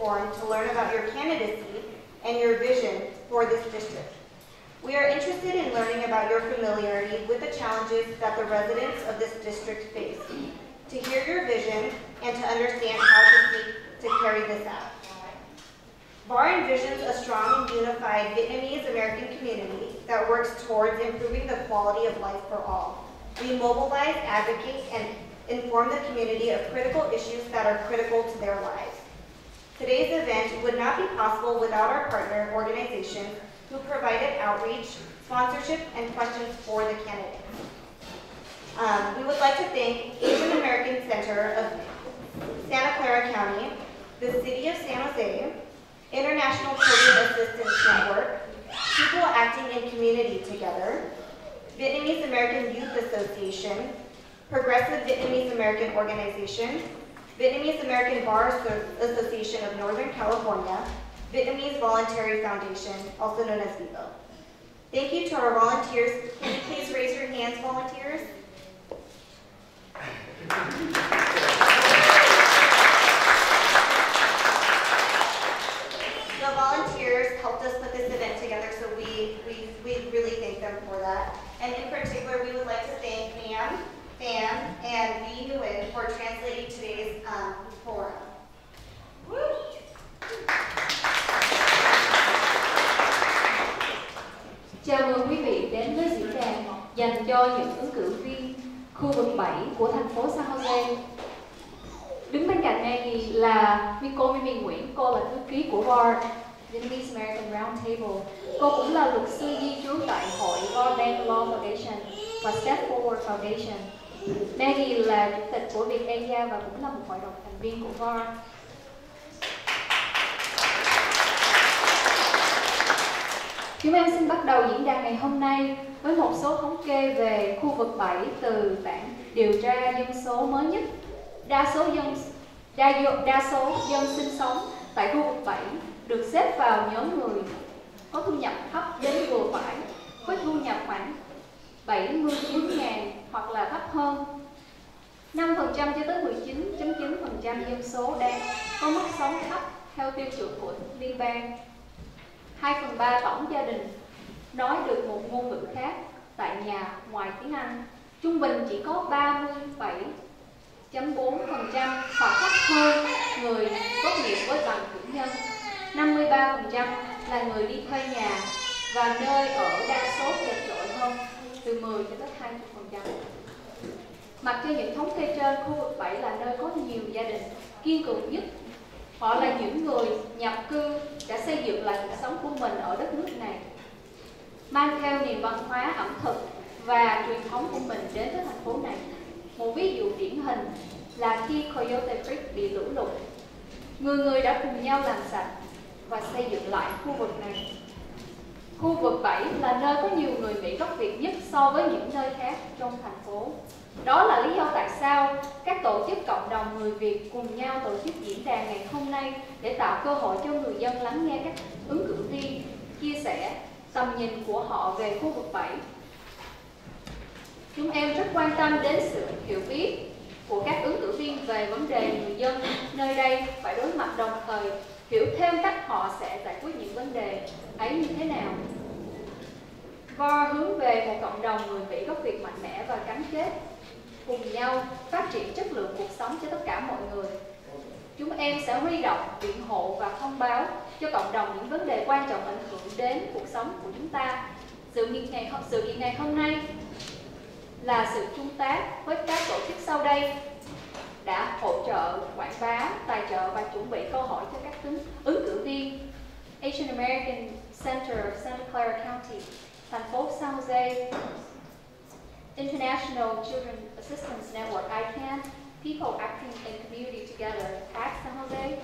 forum to learn about your candidacy and your vision for this district. We are interested in learning about your familiarity with the challenges that the residents of this district face, to hear your vision, and to understand how to seek to carry this out. VAR envisions a strong and unified Vietnamese American community that works towards improving the quality of life for all. We mobilize, advocate, and inform the community of critical issues that are critical to their lives. Today's event would not be possible without our partner organizations who provided outreach, sponsorship, and questions for the candidates. We would like to thank Asian American Center of Santa Clara County, the City of San Jose, International Children Assistance Network, People Acting in Community Together, Vietnamese American Youth Association, Progressive Vietnamese American Organization, Vietnamese American Bar Association of Northern California, Vietnamese Voluntary Foundation, also known as VIVO. Thank you to our volunteers. Can you please raise your hands, volunteers? The volunteers helped us put this event together, so we really thank them for that. And in particular, we would like to thank Pam, Fan, and V. Nguyen for translating today's forum. Woo! Chào mừng quý vị đến với diễn đàn dành cho những ứng cử viên khu vực 7 của thành phố San Jose. Đứng bên cạnh Maggie là cô Mimi Nguyễn, cô là thư ký của VAR, Vietnamese American Roundtable. Cô cũng là luật sư di trú tại hội VAR Bank Law Foundation và Step Forward Foundation. Maggie là chủ tịch của Vietnamia và cũng là một hội đồng thành viên của VAR. Chúng em xin bắt đầu diễn đàn ngày hôm nay với một số thống kê về khu vực 7 từ bản điều tra dân số mới nhất. Đa số dân sinh sống tại khu vực 7 được xếp vào nhóm người có thu nhập thấp đến vừa phải, với thu nhập khoảng 79.000 hoặc là thấp hơn. 5% cho tới 19.9% dân số đang có mức sống thấp theo tiêu chuẩn của liên bang. 2/3 tổng gia đình nói được một ngôn ngữ khác tại nhà ngoài tiếng Anh. Trung bình chỉ có 37.4% hoặc thấp hơn người tốt nghiệp với bằng cử nhân. 53% là người đi thuê nhà và nơi ở đa số chật chội hơn, từ 10 cho tới 20%. Mặc cho những thống kê trên, khu vực 7 là nơi có nhiều gia đình kiên cường nhất. Họ là những người nhập cư đã xây dựng lại cuộc sống của mình ở đất nước này, mang theo nền văn hóa ẩm thực và truyền thống của mình đến với thành phố này. Một ví dụ điển hình là khi Coyote Creek bị lũ lụt, người đã cùng nhau làm sạch và xây dựng lại khu vực này. Khu vực 7 là nơi có nhiều người Mỹ gốc Việt nhất so với những nơi khác trong thành phố. Đó là lý do tại sao các tổ chức cộng đồng người Việt cùng nhau tổ chức diễn đàn ngày hôm nay để tạo cơ hội cho người dân lắng nghe các ứng cử viên chia sẻ tầm nhìn của họ về khu vực 7. Chúng em rất quan tâm đến sự hiểu biết của các ứng cử viên về vấn đề người dân nơi đây phải đối mặt, đồng thời hiểu thêm cách họ sẽ giải quyết những vấn đề ấy như thế nào. VAR hướng về một cộng đồng người Mỹ gốc Việt mạnh mẽ và gắn kết, cùng nhau phát triển chất lượng cuộc sống cho tất cả mọi người. Chúng em sẽ huy động, biện hộ và thông báo cho cộng đồng những vấn đề quan trọng ảnh hưởng đến cuộc sống của chúng ta. Sự kiện ngày hôm nay là sự chung tác với các tổ chức sau đây đã hỗ trợ, quảng bá, tài trợ và chuẩn bị câu hỏi cho các ứng cử viên. Asian American Center of Santa Clara County, thành phố San Jose, International Children Assistance Network ICANN, People Acting in Community Together, PAC San Jose,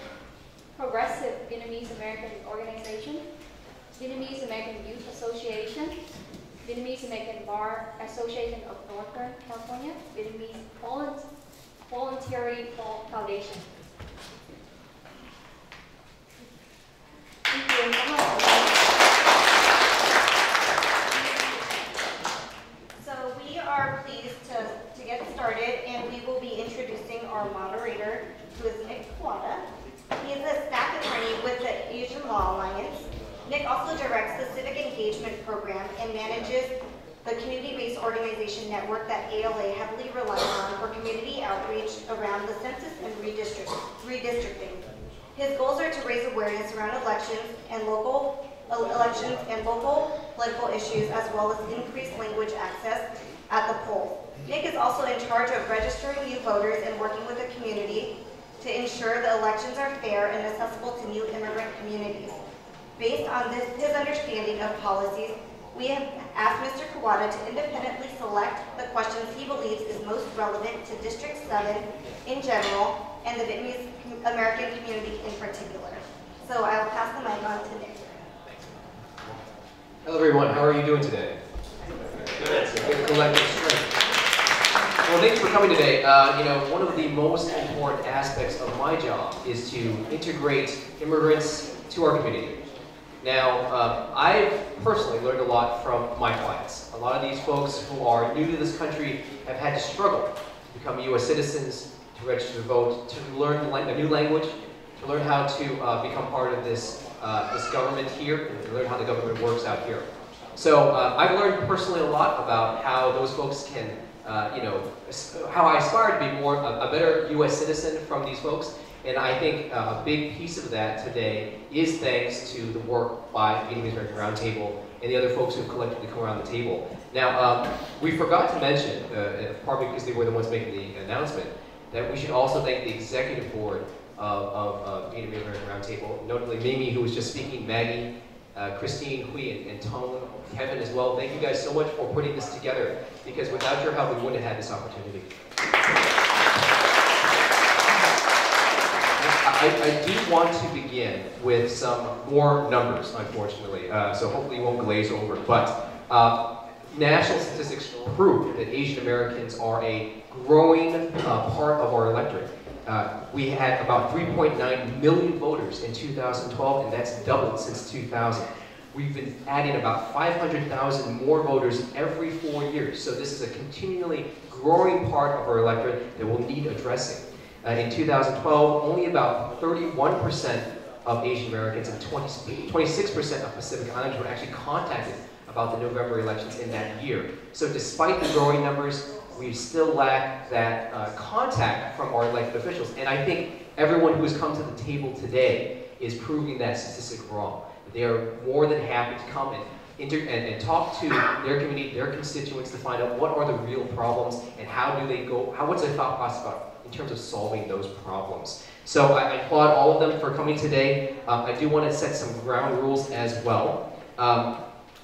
Progressive Vietnamese American Organization, Vietnamese American Youth Association, Vietnamese American Bar Association of Northern California, Vietnamese Voluntary Foundation. So we are pleased to get started, and we will be introducing our moderator, who is Nick Quada. He is a staff and manages the community-based organization network that ALA heavily relies on for community outreach around the census and redistricting. His goals are to raise awareness around elections and local political issues, as well as increase language access at the polls. Nick is also in charge of registering new voters and working with the community to ensure the elections are fair and accessible to new immigrant communities. Based on his understanding of policies, we have asked Mr. Kawada to independently select the questions he believes is most relevant to District 7 in general and the Vietnamese American community in particular. So I will pass the mic on to Nick. Hello everyone, how are you doing today? Good. Collective strength. Well, thanks for coming today. One of the most important aspects of my job is to integrate immigrants to our community. Now, I've personally learned a lot from my clients. A lot of these folks who are new to this country have had to struggle to become U.S. citizens, to register to vote, to learn a new language, to learn how to become part of this government here, and to learn how the government works out here. So I've learned personally a lot about how those folks can, how I aspire to be a better U.S. citizen from these folks. And I think a big piece of that today is thanks to the work by Vietnamese American Roundtable and the other folks who collectively come around the table. Now, we forgot to mention, partly because they were the ones making the announcement, that we should also thank the executive board of Vietnamese American Roundtable, notably Mimi, who was just speaking, Maggie, Christine, Hui, and Tone, Kevin as well. Thank you guys so much for putting this together, because without your help, we wouldn't have had this opportunity. I do want to begin with some more numbers, unfortunately, so hopefully you won't glaze over. But national statistics prove that Asian Americans are a growing part of our electorate. We had about 3.9 million voters in 2012, and that's doubled since 2000. We've been adding about 500,000 more voters every 4 years, so this is a continually growing part of our electorate that will need addressing. In 2012, only about 31% of Asian Americans and 26% of Pacific Islanders were actually contacted about the November elections in that year. So despite the growing numbers, we still lack that contact from our elected officials. And I think everyone who has come to the table today is proving that statistic wrong. They are more than happy to come and talk to their community, their constituents, to find out what are the real problems and how do they go, what's their thought process about in terms of solving those problems. So I applaud all of them for coming today. I do want to set some ground rules as well.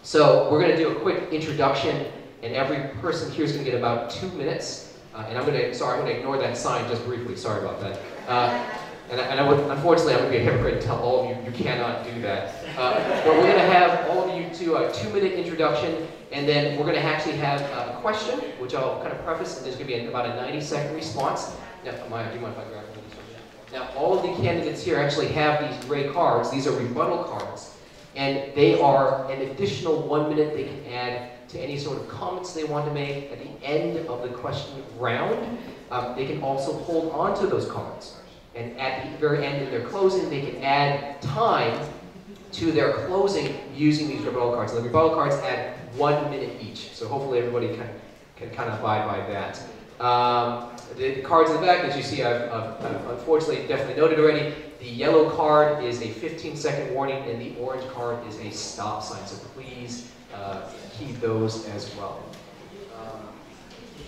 So we're going to do a quick introduction, and every person here is going to get about 2 minutes. And I'm going to ignore that sign just briefly. Sorry about that. Unfortunately, I'm going to be a hypocrite and tell all of you, you cannot do that. But we're going to have all of you do a 2-minute introduction, and then we're going to actually have a question, which I'll kind of preface, and there's going to be about a 90-second response. Now, Maya, do you mind if I grab one of these? Now, all of the candidates here actually have these gray cards. These are rebuttal cards, and they are an additional 1 minute they can add to any sort of comments they want to make at the end of the question round. They can also hold on to those cards. And at the very end of their closing, they can add time to their closing using these rebuttal cards. And the rebuttal cards add 1 minute each. So hopefully everybody can kind of abide by that. The cards in the back, as you see, I've unfortunately definitely noted already. The yellow card is a 15-second warning, and the orange card is a stop sign. So please heed those as well.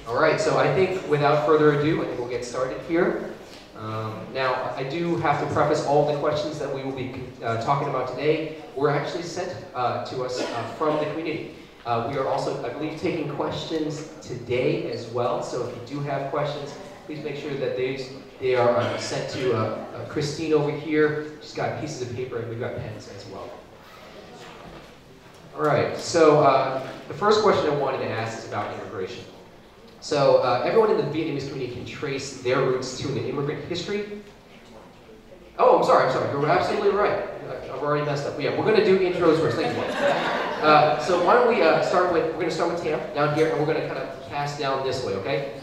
All right, so I think without further ado, I think we'll get started here. Now, I do have to preface all the questions that we will be talking about today were actually sent to us from the community. We are also, I believe, taking questions today as well, so if you do have questions, please make sure that they are sent to Christine over here. She's got pieces of paper, and we've got pens as well. All right, so the first question I wanted to ask is about immigration. So everyone in the Vietnamese community can trace their roots to an immigrant history. Oh, I'm sorry. You're absolutely right. I've already messed up. Yeah, we're going to do intros first. Thank you. So why don't we start with, we're going to start with Tam down here, and we're going to kind of pass down this way, okay?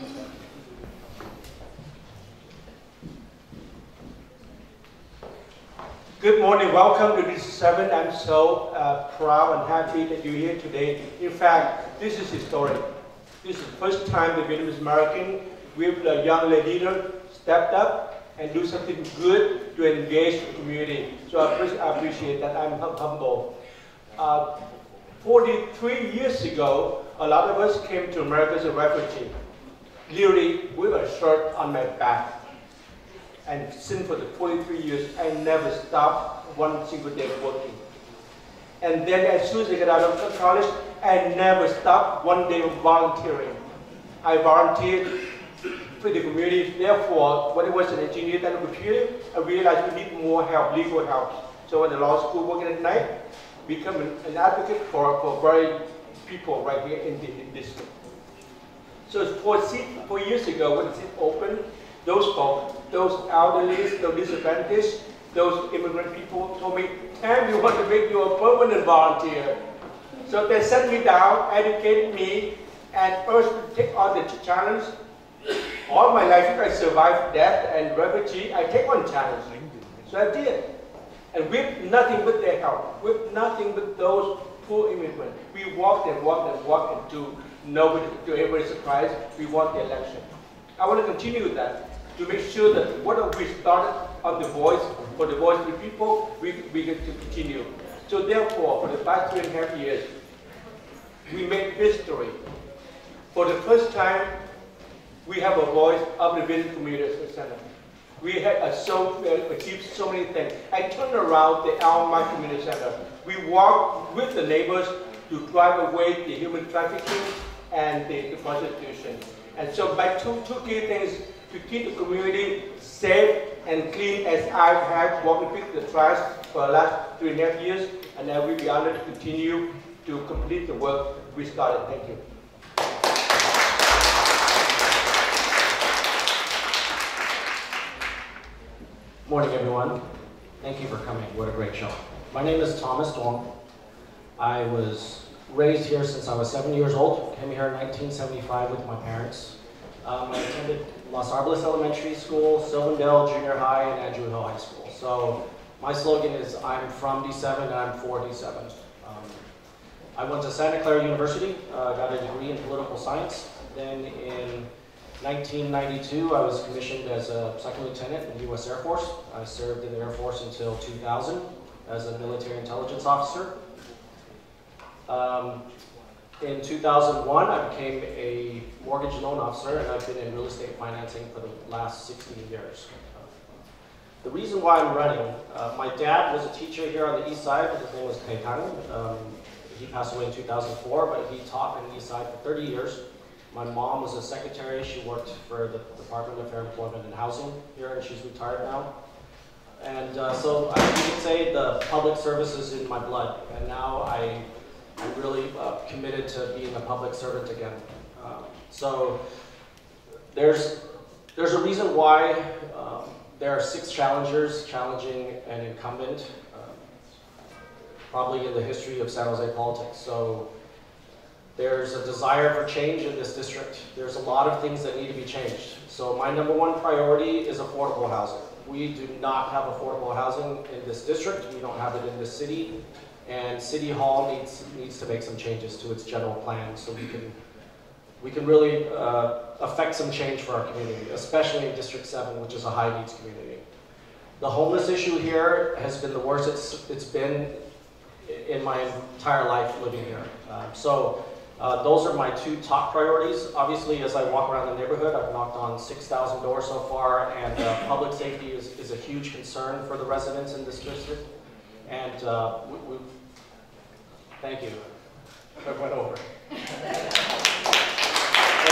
Good morning, welcome to this 7th. I'm so proud and happy that you're here today. In fact, this is historic. This is the first time the Vietnamese American with a young leader stepped up and do something good to engage the community. So I appreciate that. I'm humble. 43 years ago, a lot of us came to America as a refugee, literally with a shirt on my back. And since for the 43 years, I never stopped one single day working. And then as soon as I got out of college, I never stopped one day of volunteering. I volunteered for the community. Therefore, when I was an engineer and a computer, I realized we need more help, legal help. So in the law school working at night, become an advocate for very people right here in this. So 4 years ago, when the seat opened, those folks, those elderly, those disadvantaged, those immigrant people told me, Tam, we want to make you a permanent volunteer. So they sent me down, educated me, and urged me to take on the challenge. All my life, if I survived death and refugee, I take on challenge. So I did. And with nothing but their help, with nothing but those poor immigrants, we walked and walked and walked, and to everybody's surprise, we won the election. I want to continue that, to make sure that what we started on the voice, for the voice of the people, we get to continue. So therefore, for the past 3.5 years, we made history. For the first time, we have a voice of the Vietnamese Community Center. We had achieved so many things. I turned around the Alma Community Center. We worked with the neighbors to drive away the human trafficking and the prostitution. And so my two key things to keep the community safe and clean, as I have walked with the trash for the last 3.5 years, and I will be honored to continue to complete the work we started. Thank you. Morning, everyone. Thank you for coming. What a great show. My name is Thomas Dong. I was raised here since I was 7 years old. Came here in 1975 with my parents. I attended Los Arbales Elementary School, Silverdale Junior High, and Andrew Hill High School. So my slogan is, I'm from D7 and I'm for D7. I went to Santa Clara University, got a degree in political science. Then in 1992, I was commissioned as a second lieutenant in the U.S. Air Force. I served in the Air Force until 2000 as a military intelligence officer. In 2001, I became a mortgage loan officer, and I've been in real estate financing for the last 16 years. The reason why I'm running, my dad was a teacher here on the east side. His name was Kai Tang. He passed away in 2004, but he taught on the east side for 30 years. My mom was a secretary. She worked for the Department of Fair Employment and Housing here, and she's retired now. And so you could say the public service is in my blood, and now I'm really committed to being a public servant again. So there's a reason why there are 6 challengers challenging an incumbent, probably in the history of San Jose politics. So there's a desire for change in this district. There's a lot of things that need to be changed. So my #1 priority is affordable housing. We do not have affordable housing in this district. We don't have it in this city. And City Hall needs to make some changes to its general plan so we can really affect some change for our community, especially in District 7, which is a high needs community. The homeless issue here has been the worst it's been in my entire life living here. Those are my 2 top priorities. Obviously, as I walk around the neighborhood, I've knocked on 6,000 doors so far, and public safety is a huge concern for the residents in this district. And thank you. I went over. Thank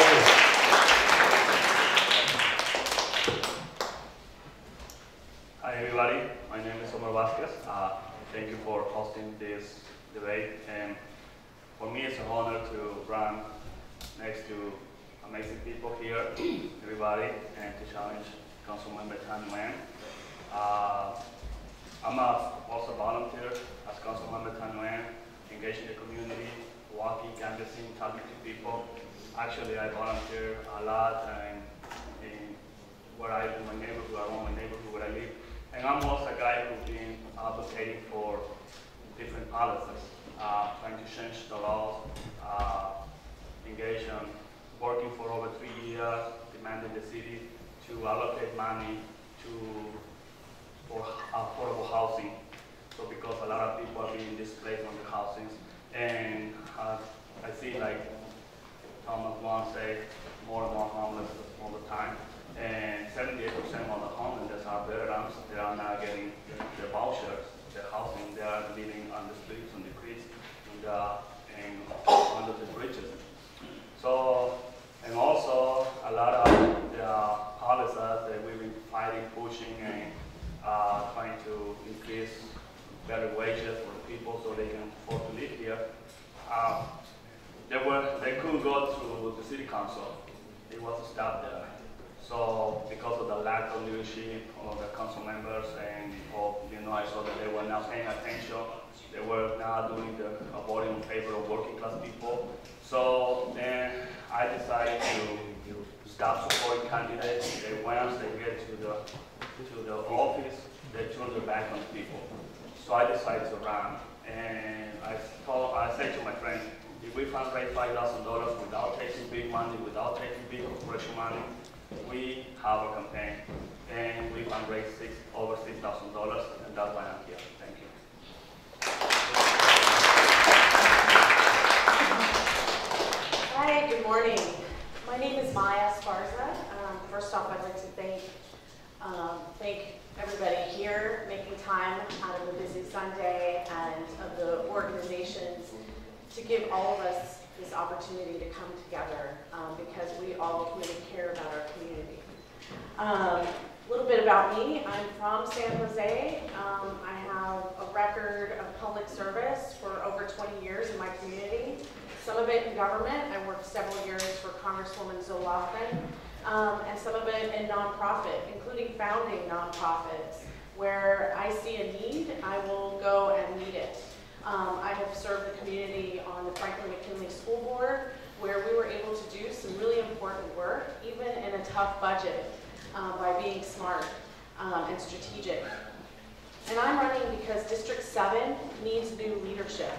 you. Hi, everybody. My name is Omar Vasquez. Thank you for hosting this debate. And for me, it's an honor to run next to amazing people here, everybody, and to challenge Councilmember Tan Nguyen. I'm also a volunteer as Councilmember Tan Nguyen, engaged in the community, walking, canvassing, talking to people. Actually, I volunteer a lot in my neighborhood, around my neighborhood where I live, And I'm also a guy who's been advocating for different policies, trying to change the laws, engaged in working for over 3 years, demanding the city to allocate money for affordable housing. So because a lot of people are being displaced on the housing, and I see like Thomas once say more and more homeless all the time, and 78% of the homeless are veterans. They are not getting the vouchers, the housing. They are living on the streets, on the creeks, and under the bridges. So, and also a lot of the policies that we've been fighting, pushing, and trying to increase better wages for the people so they can afford to live here. They couldn't go to the city council. It was stopped there. So because of the lack of leadership of the council members and I saw that they were not paying attention. They were not doing the voting in favor of working class people. So then I decided to stop supporting candidates. Once they get to the office, they turn their back on people. So I decided to run, and I said to my friends, if we fundraise $5,000 without taking big money, without taking big corporation money, we have a campaign, and we fundraised over $6,000, and that's why I'm here. Thank you. Hi, good morning. My name is Maya Sparza. First off, I'd like to thank everybody here making time out of a busy Sunday and of the organizations to give all of us this opportunity to come together because we all really care about our community. A little bit about me. I'm from San Jose. I have a record of public service for over 20 years in my community. Some of it in government. I worked several years for Congresswoman Zolofman, and some of it in nonprofit, including founding nonprofits. Where I see a need, I will go and meet it. I have served the community on the Franklin McKinley School Board, where we were able to do some really important work, even in a tough budget, by being smart and strategic. And I'm running because District 7 needs new leadership.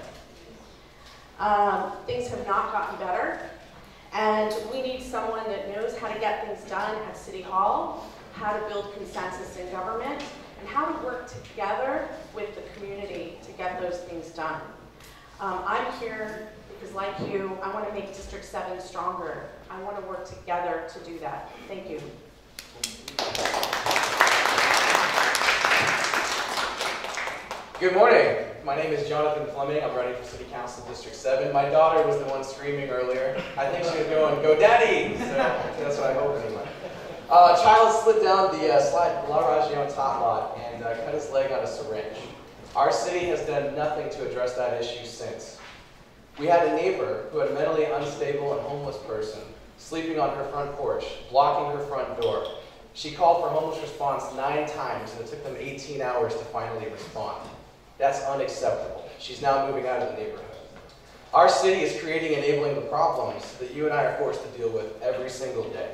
Things have not gotten better, and we need someone that knows how to get things done at City Hall, how to build consensus in government, and how to work together with the community to get those things done. I'm here because, like you, I want to make District 7 stronger. I want to work together to do that. Thank you. Good morning. My name is Jonathan Fleming. I'm running for City Council District 7. My daughter was the one screaming earlier. I think she was going, "Go Daddy!" So that's what I hope anyway. A child slid down the slide La Ragione top lot and cut his leg on a syringe. Our city has done nothing to address that issue since. We had a neighbor who had a mentally unstable and homeless person sleeping on her front porch, blocking her front door. She called for homeless response 9 times, and it took them 18 hours to finally respond. That's unacceptable. She's now moving out of the neighborhood. Our city is creating and enabling the problems that you and I are forced to deal with every single day.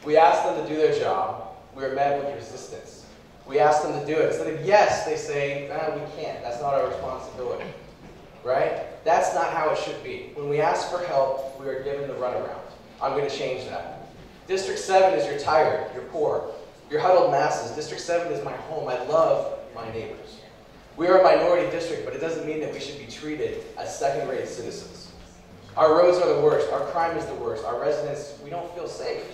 We ask them to do their job. We are met with resistance. We ask them to do it. Instead of yes, they say, we can't. That's not our responsibility. Right? That's not how it should be. When we ask for help, we are given the runaround. I'm going to change that. District 7 is you're tired, you're poor, you're huddled masses. District 7 is my home. I love my neighbors. We are a minority district, but it doesn't mean that we should be treated as second-rate citizens. Our roads are the worst. Our crime is the worst. Our residents, we don't feel safe.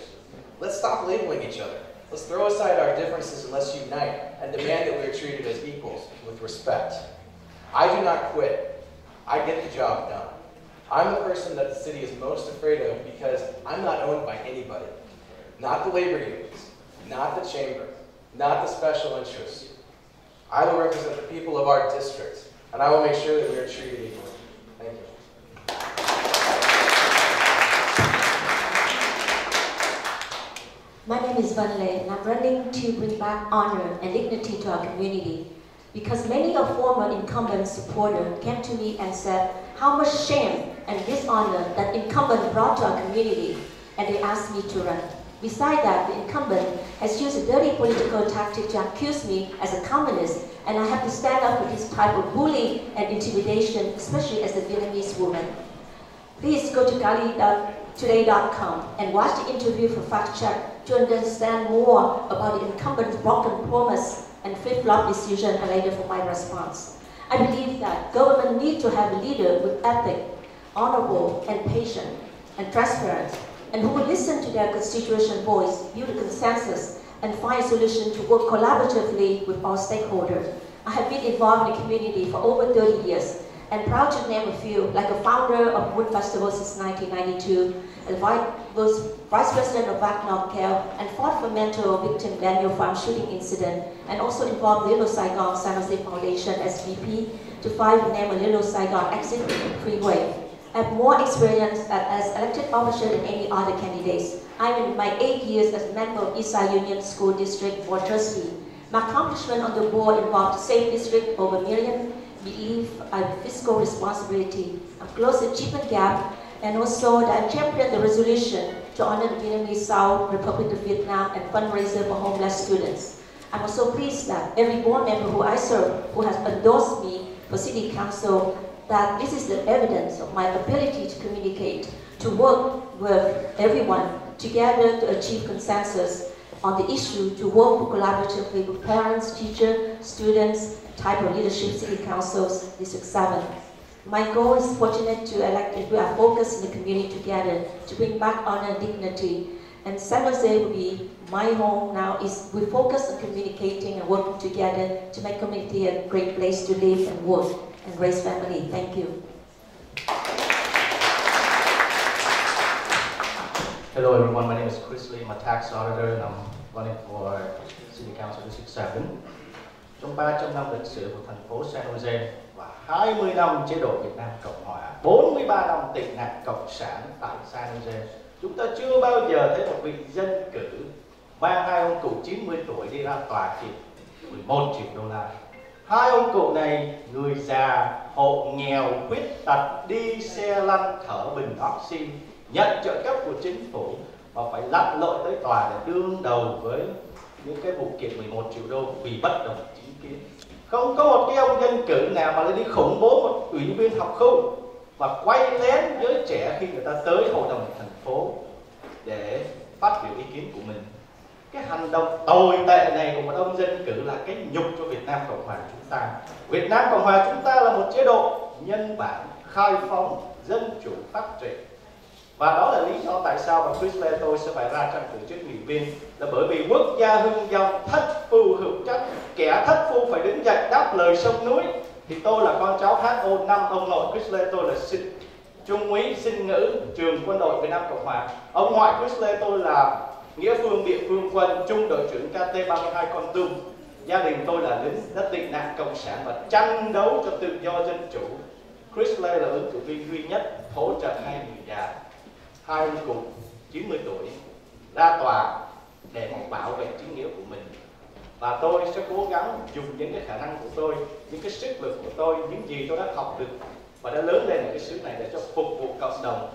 Let's stop labeling each other. Let's throw aside our differences and let's unite and demand that we are treated as equals with respect. I do not quit. I get the job done. I'm the person that the city is most afraid of because I'm not owned by anybody. Not the labor unions, not the chamber, not the special interests. I will represent the people of our district, and I will make sure that we are treated equally. Thank you. My name is Van Le, and I'm running to bring back honor and dignity to our community. Because many a former incumbent supporter came to me and said how much shame and dishonor that incumbent brought to our community, and they asked me to run. Besides that, the incumbent has used a dirty political tactic to accuse me as a communist, and I have to stand up with this type of bullying and intimidation, especially as a Vietnamese woman. Please go to galitoday.com and watch the interview for fact check to understand more about the incumbent's broken promise and flip-flop decision and later for my response. I believe that government needs to have a leader with ethic, honorable and patient and transparent, and who will listen to their constituent voice, build a consensus, and find a solution to work collaboratively with all stakeholders. I have been involved in the community for over 30 years, and proud to name a few, like a founder of Wood Festival since 1992, and was Vice President of Wagner Kel, and fought for mentor victim Daniel Farm shooting incident, and also involved Little Saigon San Jose Foundation SVP to fight and name a Little Saigon exit freeway. I have more experience as elected officer than any other candidates. I'm in my 8 years as member of Eastside Union School District Board Trustee. My accomplishment on the board involved safe district over a million, believe I have fiscal responsibility, I closed the achievement gap, and also that I championed the resolution to honor the Vietnamese South Republic of Vietnam and fundraiser for homeless students. I'm also pleased that every board member who I serve who has endorsed me for City Council, that this is the evidence of my ability to communicate, to work with everyone together to achieve consensus on the issue, to work collaboratively with parents, teachers, students, type of leadership, City Councils, District 7. My goal is fortunate to elect if we are focused in the community together to bring back honor and dignity. And San Jose will be my home now. Is we focus on communicating and working together to make community a great place to live and work and raise family. Thank you. Hello everyone, my name is Chris Lee. I'm a tax auditor and I'm running for City Council District 7. Trong 300 năm lịch sử của thành phố San Jose và 20 năm chế độ Việt Nam Cộng Hòa, 43 năm tị nạn cộng sản tại San Jose, chúng ta chưa bao giờ thấy một vị dân cử mang hai ông cụ 90 tuổi đi ra tòa kiện 11 triệu đô la. Hai ông cụ này người già, hộ nghèo, khuyết tật, đi xe lăn thở bình oxy, nhận trợ cấp của chính phủ và phải lặn lội tới tòa để đương đầu với những cái vụ kiện 11 triệu đô vì bất đồng chính kiến. Không có một cái ông dân cử nào mà lại đi khủng bố một ủy viên học khu và quay lén giới trẻ khi người ta tới hội đồng thành phố để phát biểu ý kiến của mình. Cái hành động tồi tệ này của một ông dân cử là cái nhục cho Việt Nam Cộng Hòa chúng ta. Việt Nam Cộng Hòa chúng ta là một chế độ nhân bản, khai phóng, dân chủ, phát triển. Và đó là lý do tại sao mà Chris Lê tôi sẽ phải ra tranh cử chức nghị viên, là bởi vì quốc gia hưng dòng, thất phu hữu trách, kẻ thất phu phải đứng dậy đáp lời sông núi. Thì tôi là con cháu HO5, ông nội Chris Lê tôi là trung úy sinh ngữ trường quân đội Việt Nam Cộng Hòa. Ông ngoại Chris Lê tôi là nghĩa phương địa phương quân, trung đội trưởng KT32 Con Tum. Gia đình tôi là lính đã tị nạn cộng sản và tranh đấu cho tự do dân chủ. Chris Lê là ứng cử viên duy nhất hỗ trợ hai người già, hai ông cụ 90 tuổi ra tòa để bảo vệ chính nghĩa của mình. Và tôi sẽ cố gắng dùng những cái khả năng của tôi, những cái sức lực của tôi, những gì tôi đã học được và đã lớn lên ở cái xứ này để cho phục vụ cộng đồng.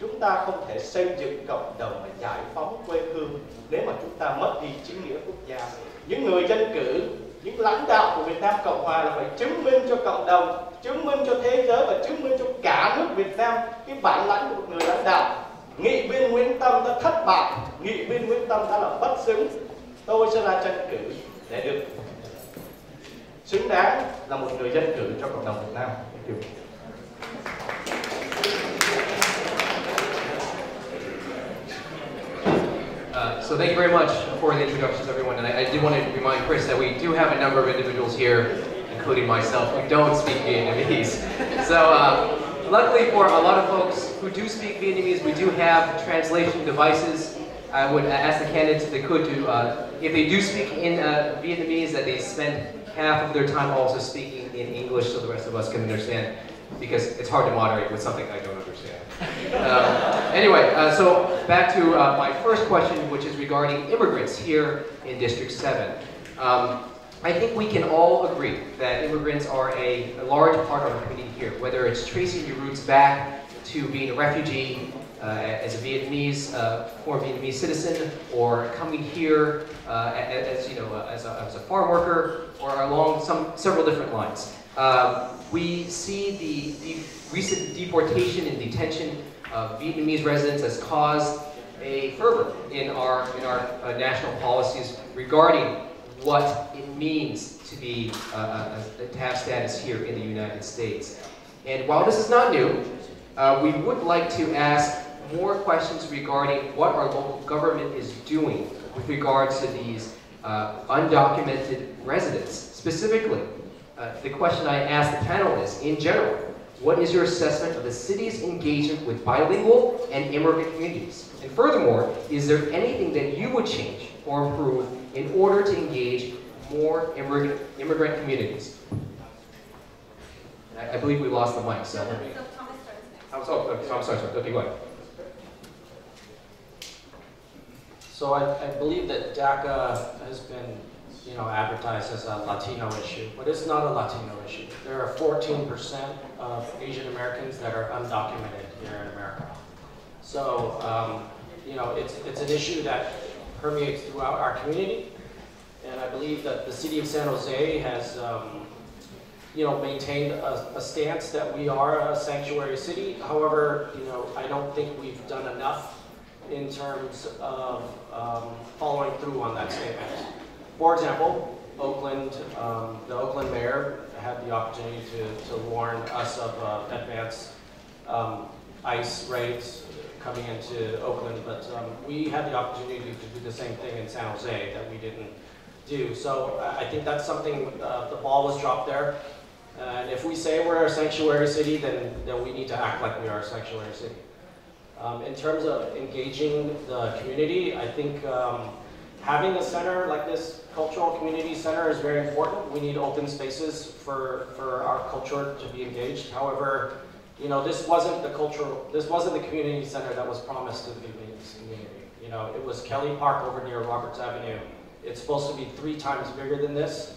Chúng ta không thể xây dựng cộng đồng và giải phóng quê hương nếu mà chúng ta mất đi chính nghĩa quốc gia. Những người dân cử, những lãnh đạo của Việt Nam Cộng Hòa là phải chứng minh cho cộng đồng, chứng minh cho thế giới và chứng minh cho cả nước Việt Nam cái bản lãnh của một người lãnh đạo. Nghị viên Nguyễn Tâm đã thất bại, nghị viên Nguyễn Tâm đã là bất xứng. Tôi sẽ ra tranh cử để được xứng đáng là một người dân cử cho cộng đồng Việt Nam. So thank you very much for the introductions, everyone. And I did want to remind Chris that we do have a number of individuals here, including myself, who don't speak Vietnamese. So luckily for a lot of folks who do speak Vietnamese, we do have translation devices. I would ask the candidates if they could do, if they do speak in Vietnamese, that they spend half of their time also speaking in English so the rest of us can understand, because it's hard to moderate with something I don't understand. Anyway, so back to my first question, which is regarding immigrants here in District 7. I think we can all agree that immigrants are a large part of our community here, whether it's tracing your roots back to being a refugee as a Vietnamese, former Vietnamese citizen, or coming here as a farm worker, or along several different lines. We see the recent deportation and detention of Vietnamese residents has caused a fervor in our national policies regarding what it means to have status here in the United States. And while this is not new, we would like to ask more questions regarding what our local government is doing with regards to these undocumented residents. Specifically, the question I asked the panelists in general: what is your assessment of the city's engagement with bilingual and immigrant communities? And furthermore, is there anything that you would change or improve in order to engage more immigrant communities? I believe we lost the mic, so. So Thomas starts next. I'm sorry. Okay, go ahead. So I believe that DACA has been, advertised as a Latino issue, but it's not a Latino issue. There are 14% of Asian Americans that are undocumented here in America. So, it's an issue that permeates throughout our community, and I believe that the city of San Jose has, maintained a stance that we are a sanctuary city. However, I don't think we've done enough in terms of following through on that statement. For example, Oakland, the Oakland mayor had the opportunity to warn us of advanced ICE raids coming into Oakland, but we had the opportunity to do the same thing in San Jose that we didn't do. So I think that's something, the ball was dropped there. And if we say we're a sanctuary city, then we need to act like we are a sanctuary city. In terms of engaging the community, I think having a center like this cultural community center is very important. We need open spaces for our culture to be engaged. However, this wasn't the community center that was promised to the Vietnamese community. It was Kelly Park over near Roberts Avenue. It's supposed to be 3 times bigger than this.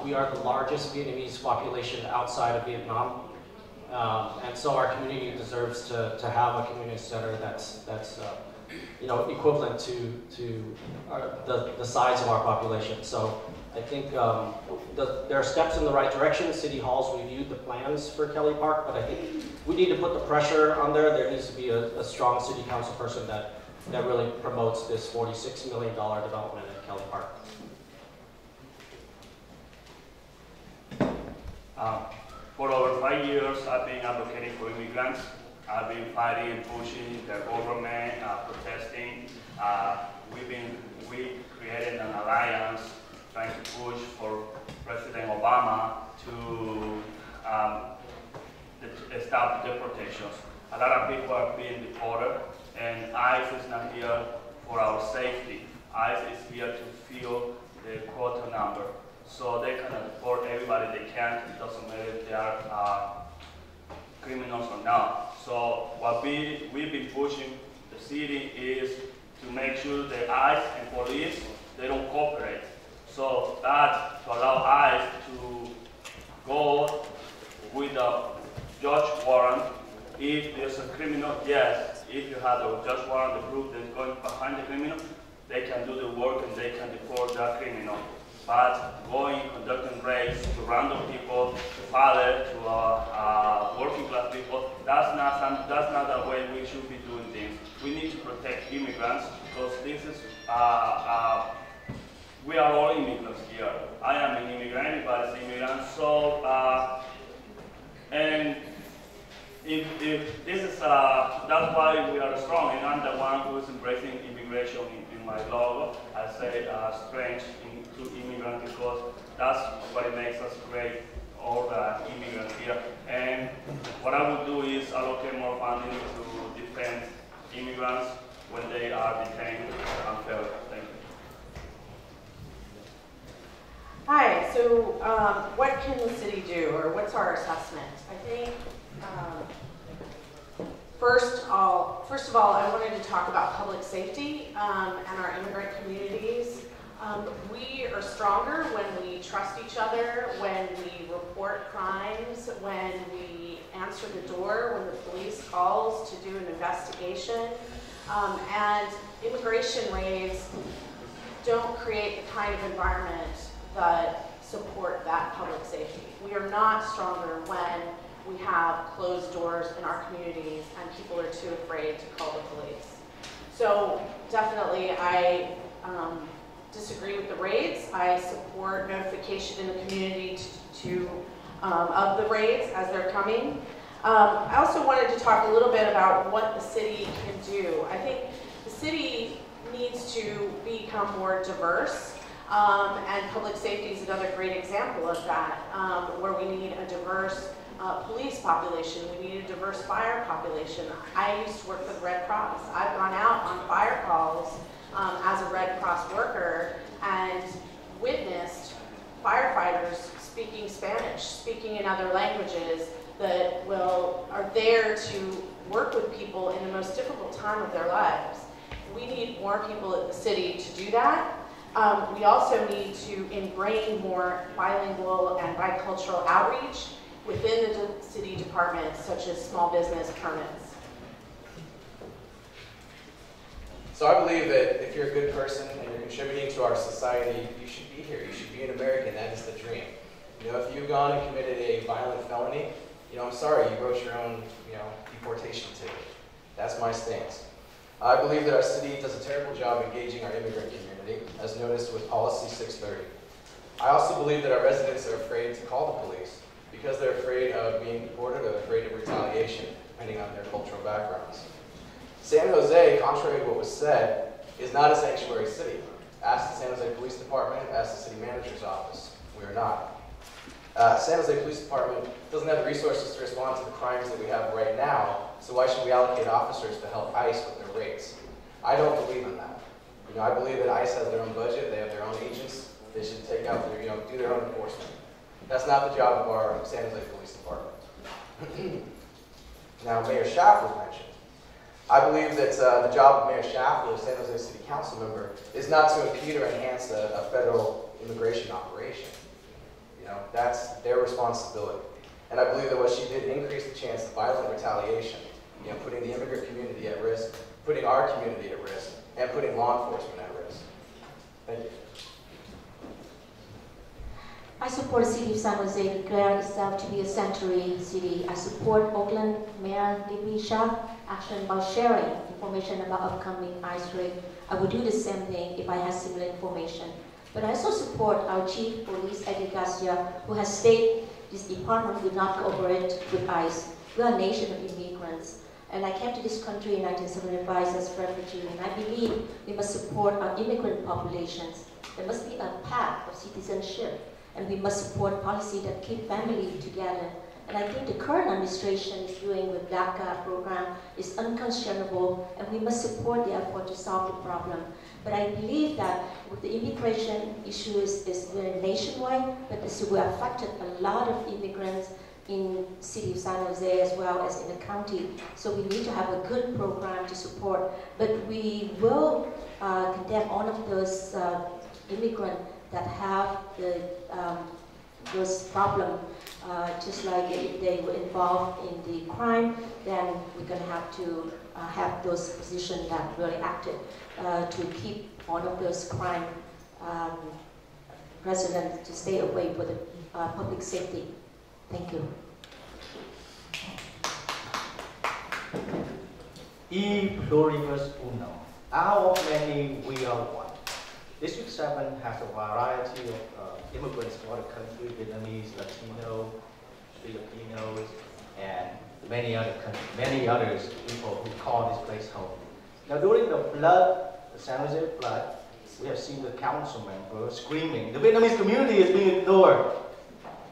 We are the largest Vietnamese population outside of Vietnam. And so our community deserves to have a community center that's equivalent to the size of our population. So I think there are steps in the right direction. City Hall's reviewed the plans for Kelly Park, but I think we need to put the pressure on there. There needs to be a strong city council person that really promotes this $46 million development at Kelly Park. For over 5 years, I've been advocating for immigrants. I've been fighting and pushing the government, protesting. We created an alliance trying to push for President Obama to stop the deportations. A lot of people are being deported, and ICE is not here for our safety. ICE is here to fill the quota number. So they can deport everybody they can. It doesn't matter if they are criminals or not. So what we've been pushing the city is to make sure the ICE and police, they don't cooperate. So that to allow ICE to go with a judge warrant. If there's a criminal, yes. If you have a judge warrant, the proof that's going behind the criminal, they can do the work and they can deport that criminal. But going, conducting raids to random people, to father, to working class people, that's not the way we should be doing things. We need to protect immigrants because this is, we are all immigrants here. I am an immigrant, everybody's an immigrant. So, and if this is, that's why we are strong, and I'm the one who is embracing immigration in my logo. I say strange to immigrant because that's what it makes us great, all the immigrants here. And what I would do is allocate more funding to defend immigrants when they are detained unfairly. Thank you. Hi, so what can the city do, or what's our assessment? I think first of all, I wanted to talk about public safety and our immigrant communities. We are stronger when we trust each other, when we report crimes, when we answer the door, when the police calls to do an investigation. And immigration raids don't create the kind of environment that support that public safety. We are not stronger when we have closed doors in our communities and people are too afraid to call the police. So definitely I disagree with the raids. I support notification in the community of the raids as they're coming. I also wanted to talk a little bit about what the city can do. I think the city needs to become more diverse, and public safety is another great example of that, where we need a diverse police population, we need a diverse fire population. I used to work for the Red Cross. I've gone out on fire calls as a Red Cross worker and witnessed firefighters speaking Spanish, speaking in other languages that are there to work with people in the most difficult time of their lives. We need more people at the city to do that. We also need to ingrain more bilingual and bicultural outreach within the city departments, such as small business permits. So I believe that if you're a good person and you're contributing to our society, you should be here. You should be an American. That is the dream. You know, if you've gone and committed a violent felony, I'm sorry, you wrote your own, deportation ticket. That's my stance. I believe that our city does a terrible job engaging our immigrant community, as noticed with Policy 630. I also believe that our residents are afraid to call the police because they're afraid of being deported or afraid of retaliation, depending on their cultural backgrounds. San Jose, contrary to what was said, is not a sanctuary city. Ask the San Jose Police Department, ask the city manager's office. We are not. San Jose Police Department doesn't have the resources to respond to the crimes that we have right now, so why should we allocate officers to help ICE with their raids? I don't believe in that. I believe that ICE has their own budget, they have their own agents, they should take out their, do their own enforcement. That's not the job of our San Jose Police Department. Now, Mayor Schaff was mentioned. I believe that the job of Mayor Schaff, the San Jose City Council member, is not to impede or enhance a federal immigration operation. That's their responsibility. And I believe that what she did increased the chance of violent retaliation, putting the immigrant community at risk, putting our community at risk, and putting law enforcement at risk. Thank you. I support the City of San Jose declaring itself to be a sanctuary city. I support Oakland Mayor Libby Schaff action about sharing information about upcoming ICE raid. I would do the same thing if I had similar information. But I also support our Chief Police Eddie Garcia, who has stated this department would not cooperate with ICE. We are a nation of immigrants. And I came to this country in 1975 as a refugee, and I believe we must support our immigrant populations. There must be a path of citizenship, and we must support policy that keep family together. And I think the current administration is doing with DACA program is unconscionable, and we must support the effort to solve the problem. But I believe that with the immigration issue is very nationwide, but this will affect a lot of immigrants in the city of San Jose as well as in the county. So we need to have a good program to support. But we will condemn all of those immigrants that have those problems. Just like if they were involved in the crime, then we're going to have to have those positions that really acted to keep all of those crime residents to stay away for the public safety. Thank you. E pluribus unum. Out of many, we are one. District 7 has a variety of immigrants from other countries, Vietnamese, Latino, Filipinos, and many others people who call this place home. Now during the flood, the San Jose flood, we have seen the council members screaming, the Vietnamese community is being ignored.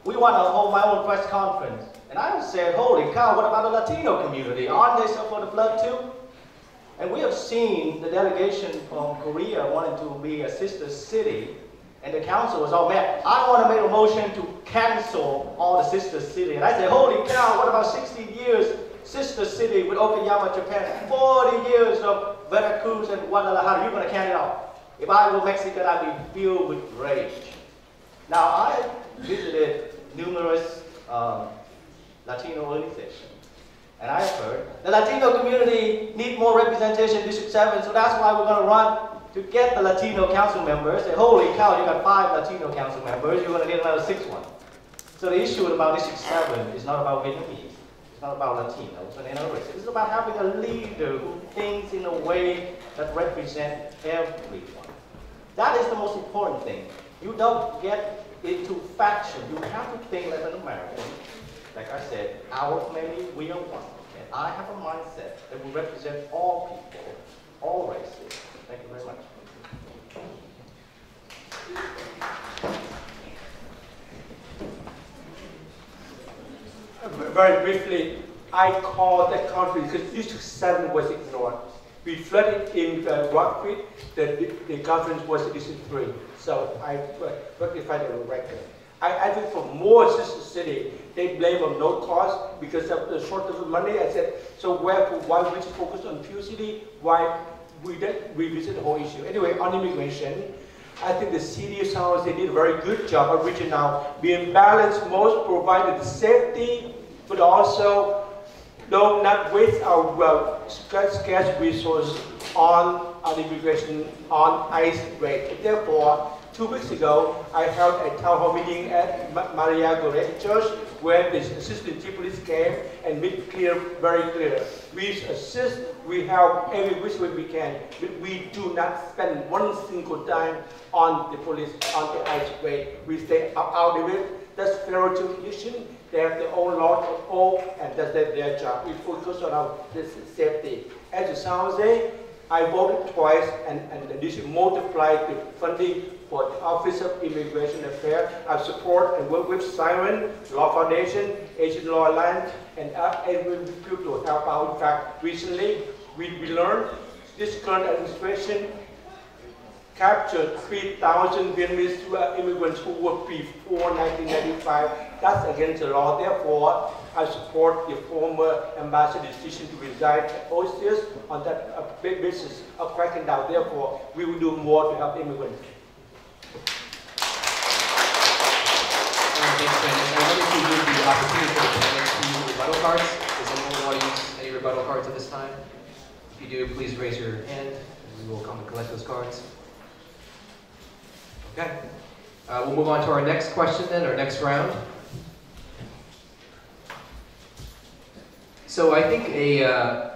We want to hold my own press conference. And I said, holy cow, what about the Latino community? Aren't they suffer the flood too? And we have seen the delegation from Korea wanting to be a sister city, and the council was all mad. I want to make a motion to cancel all the sister city. And I said, holy cow, what about 60 years sister city with Okayama, Japan, 40 years of Veracruz and Guadalajara? You're going to count it off. If I were Mexican, I'd be filled with rage. Now, I visited numerous Latino organizations, and I have heard the Latino community need more representation in District 7, so that's why we're going to run to get the Latino council members. Say, holy cow, you got 5 Latino council members, you're going to need another 6 one. So the issue about District 7 is not about Vietnamese, it's not about Latinos and any other races. It's about having a leader who thinks in a way that represents everyone. That is the most important thing. You don't get into faction. You have to think like an American. Like I said, our family, we are one. And I have a mindset that will represent all people, all races. Thank you very much. Very briefly, I called that country because District 7 was ignored. We flooded in Rock Creek, the conference was District 3. So I rectified the record. I think for more sister city, they blame on no cost because of the shortage of money. I said, so why we just focus on few city? Why we didn't revisit the whole issue? Anyway, on immigration, I think the city of San Jose did a very good job of reaching out, being balanced, most provided safety, but also not waste our scarce resources on immigration, on ICE rate. Therefore, 2 weeks ago, I held a town hall meeting at Maria Goretti Church where the assistant chief police came and made clear, very clear. We assist, we help every which way we can, but we do not spend one single dime on the police, on the ICE rate. We stay out of it. That's federal jurisdiction. They have their own law to uphold, and that's their job. We focus on our safety. As a San Jose, I voted twice, and this should multiply the funding for the Office of Immigration Affairs. I support and work with Siren, Law Foundation, Asian Law Alliance, and every group to help out. In fact, recently we learned this current administration captured 3,000 Vietnamese immigrants who were before 1995. That's against the law. Therefore, I support the former ambassador's decision to resign at OCS on that basis of cracking down. Therefore, we will do more to help immigrants. Thanks, Brandon. I wanted to give the opportunity for the panelists to use rebuttal cards. Does anyone want to use any rebuttal cards at this time? If you do, please raise your hand, and we will come and collect those cards. Okay. We'll move on to our next question then, our next round. So I think an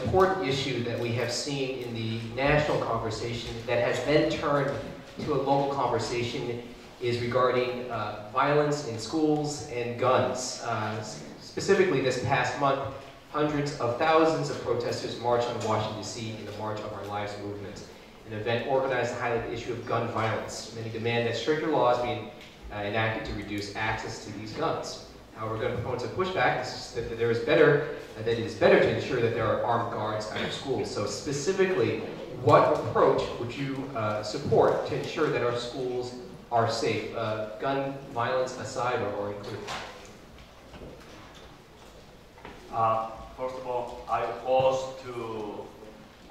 important issue that we have seen in the national conversation that has then turned to a local conversation is regarding violence in schools and guns. Specifically this past month, hundreds of thousands of protesters marched on Washington, D.C. in the March of Our Lives movement, an event organized to highlight the issue of gun violence. Many demand that stricter laws be enacted to reduce access to these guns. However, gun proponents have pushed back that it is better to ensure that there are armed guards at our schools. So specifically, what approach would you support to ensure that our schools are safe, gun violence aside or included? First of all, I oppose to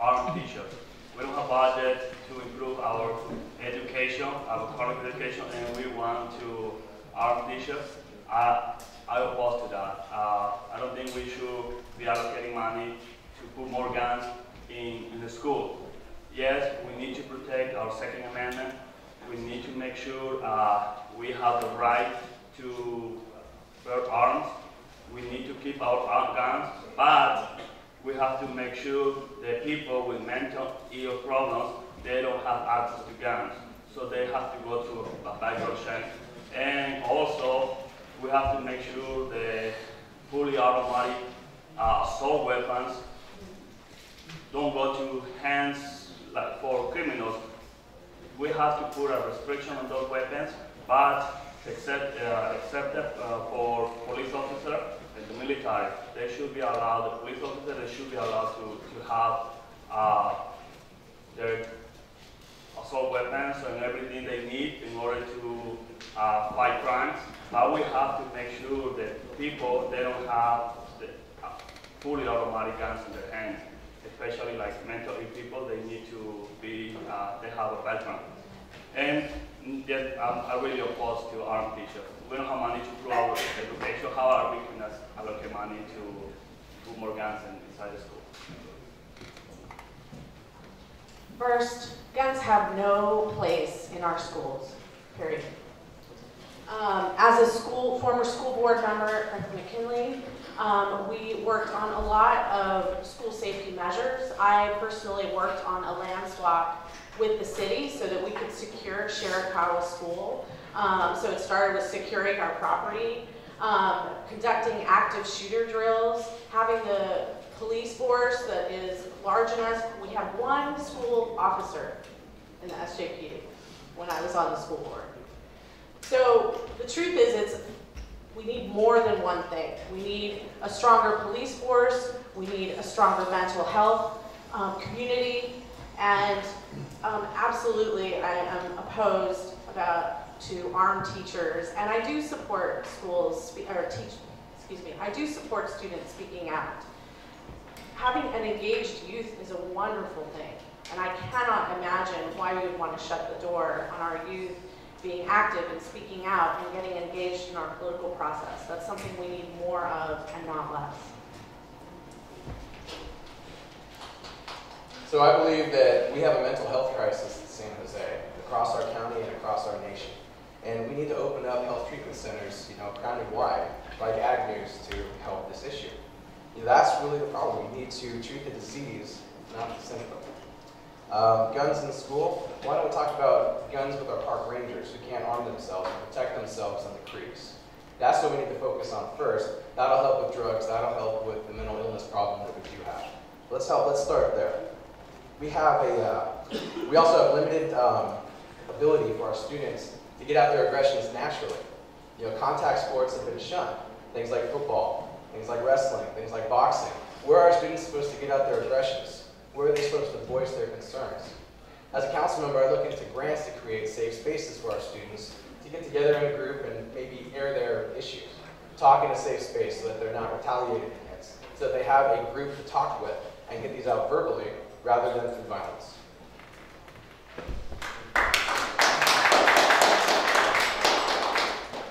armed teachers. We don't have budget to improve our education, our current education, and we want to arm teachers. I oppose to that. I don't think we should be allocating money to put more guns in the school. Yes, we need to protect our Second Amendment. We need to make sure we have the right to bear arms. We need to keep our guns, but we have to make sure that people with mental ill problems, they don't have access to guns. So they have to go through a background check. And also, we have to make sure the fully automatic assault weapons don't go to hands like for criminals. We have to put a restriction on those weapons, but except for police officers and the military, they should be allowed, the police officers, they should be allowed to have their assault weapons and everything they need in order to fight crimes. But we have to make sure that people, they don't have the fully automatic guns in their hands. especially like mentally people, they need to be, they have a background. And yet, I'm really opposed to armed teachers. We don't have money to grow our education. How are we going to allocate money to put more guns inside the school? First, guns have no place in our schools, period. As a former school board member at McKinley, we worked on a lot of school safety measures. I personally worked on a land swap with the city so that we could secure Shirakawa School. So it started with securing our property, conducting active shooter drills, having the police force that is large enough. We had one school officer in the SJPD when I was on the school board. So the truth is, we need more than one thing. We need a stronger police force, we need a stronger mental health community, and absolutely I am opposed to armed teachers, and I do support I do support students speaking out. Having an engaged youth is a wonderful thing, and I cannot imagine why we would want to shut the door on our youth being active and speaking out and getting engaged in our political process. That's something we need more of and not less. So I believe that we have a mental health crisis in San Jose, across our county and across our nation. And we need to open up health treatment centers, county-wide, like Agnew's, to help this issue. That's really the problem. We need to treat the disease, not the symptom. Guns in school. Why don't we talk about guns with our park rangers who can't arm themselves and protect themselves on the creeks? That's what we need to focus on first. That'll help with drugs. That'll help with the mental illness problem that we do have. Let's start there. We also have limited ability for our students to get out their aggressions naturally. Contact sports have been shunned. Things like football, things like wrestling, things like boxing. Where are our students supposed to get out their aggressions? Where are they supposed to voice their concerns? As a council member, I look into grants to create safe spaces for our students to get together in a group and maybe air their issues, talk in a safe space so that they're not retaliated against, so that they have a group to talk with and get these out verbally rather than through violence.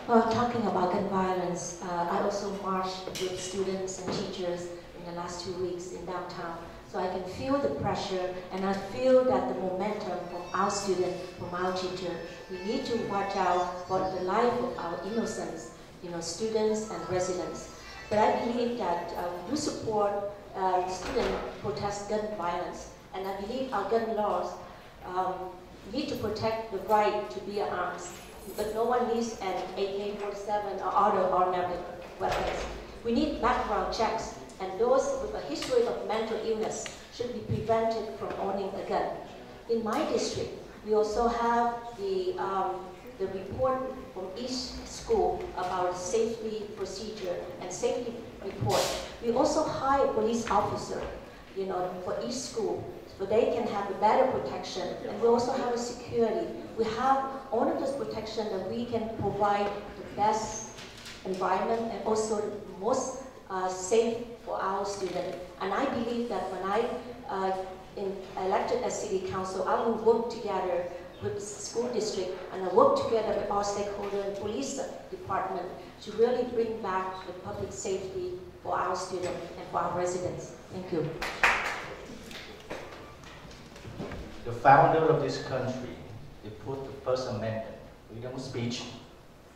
Well, talking about gun violence, I also marched with students and teachers in the last 2 weeks in downtown. So I can feel the pressure, and I feel that the momentum from our student, from our teacher. We need to watch out for the life of our innocents, students and residents. But I believe that we do support student protest gun violence, and I believe our gun laws need to protect the right to bear arms, but no one needs an AK-47 or other automatic weapons. We need background checks, and those with a history of mental illness should be prevented from owning a gun. In my district, we also have the report from each school about safety procedure and safety report. We also hire a police officer, for each school, so they can have a better protection. And we also have a security. We have all of this protection that we can provide the best environment and also the most safe for our students. And I believe that when I elected as city council, I will work together with the school district, and I work together with all stakeholders and police department to really bring back the public safety for our students and for our residents. Thank you. The founder of this country, they put the First Amendment, freedom of speech,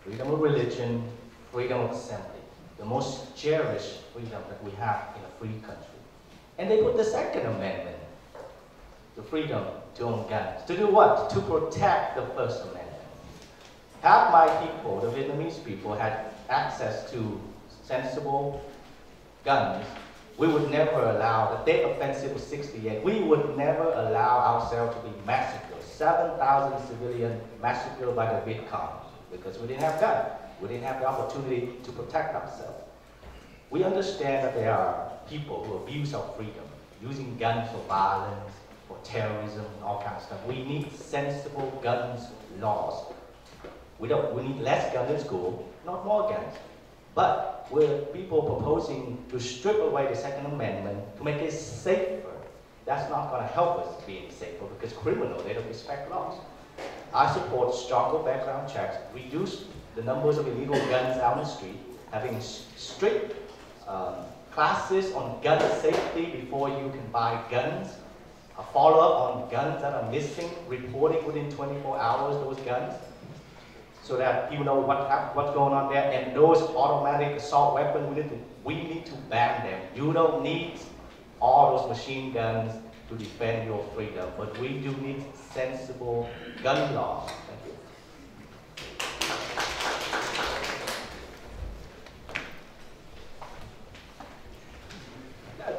freedom of religion, freedom of assembly, the most cherished freedom that we have in a free country. And they put the Second Amendment, the freedom to own guns. To do what? To protect the First Amendment. Had my people, the Vietnamese people, had access to sensible guns, we would never allow the Tet Offensive of '68. We would never allow ourselves to be massacred. 7,000 civilians massacred by the Viet Cong because we didn't have guns. We didn't have the opportunity to protect ourselves. We understand that there are people who abuse our freedom, using guns for violence, for terrorism, and all kinds of stuff. We need sensible guns laws. We need less guns in school, not more guns. But with people proposing to strip away the Second Amendment to make it safer that's not going to help us being safer because criminals, they don't respect laws. I support stronger background checks, reduce the numbers of illegal guns out in the street, having strict classes on gun safety before you can buy guns, a follow-up on guns that are missing, reporting within 24 hours those guns, so that you know what's going on there. And those automatic assault weapons, we need to ban them. You don't need all those machine guns to defend your freedom, but we do need sensible gun laws.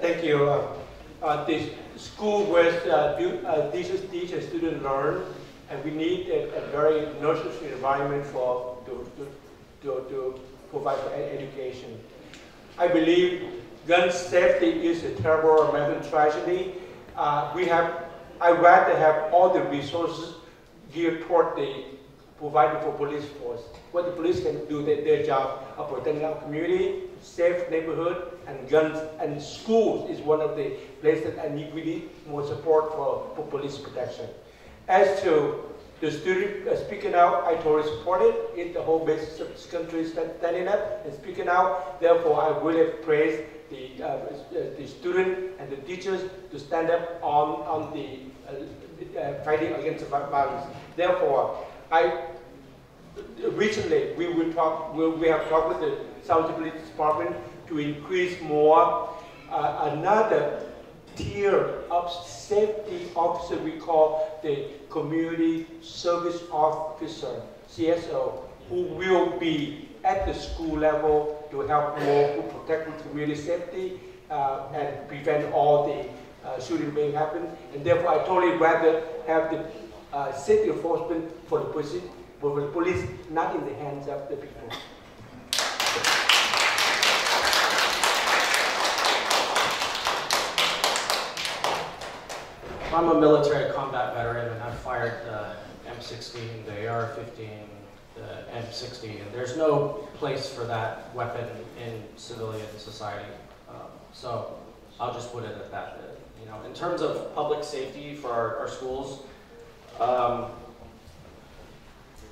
Thank you. Thank you. This school where teachers teach and students learn, and we need a very nurturing environment to provide for education. I believe gun safety is a terrible American tragedy. I'd rather have all the resources geared toward providing for police force. What the police can do their job of protecting our community, safe neighborhood, and guns. And schools is one of the places that I need really more support for police protection. As to the student speaking out, I totally support it. It's the whole basis of this country standing up and speaking out. Therefore, I really praise the student and the teachers to stand up on the fighting against violence. Therefore, recently we have talked with the South Police Department to increase more another tier of safety officer we call the Community Service Officer, CSO, who will be at the school level to help more to protect community safety and prevent all the shooting being happen. And therefore, I totally rather have the safety enforcement for the police, not in the hands of the people. I'm a military combat veteran, and I've fired the M16, the AR-15, the M60, and there's no place for that weapon in civilian society. So I'll just put it at that. You know, in terms of public safety for our schools,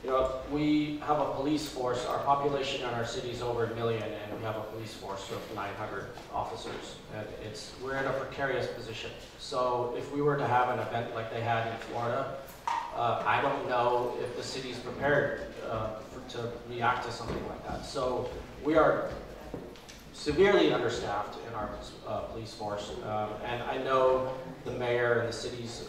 you know, we have a police force. Our population in our city is over 1 million, and we have a police force of 900 officers. And we're in a precarious position. So if we were to have an event like they had in Florida, I don't know if the city's prepared to react to something like that. So we are severely understaffed in our police force, and I know the mayor and the city's,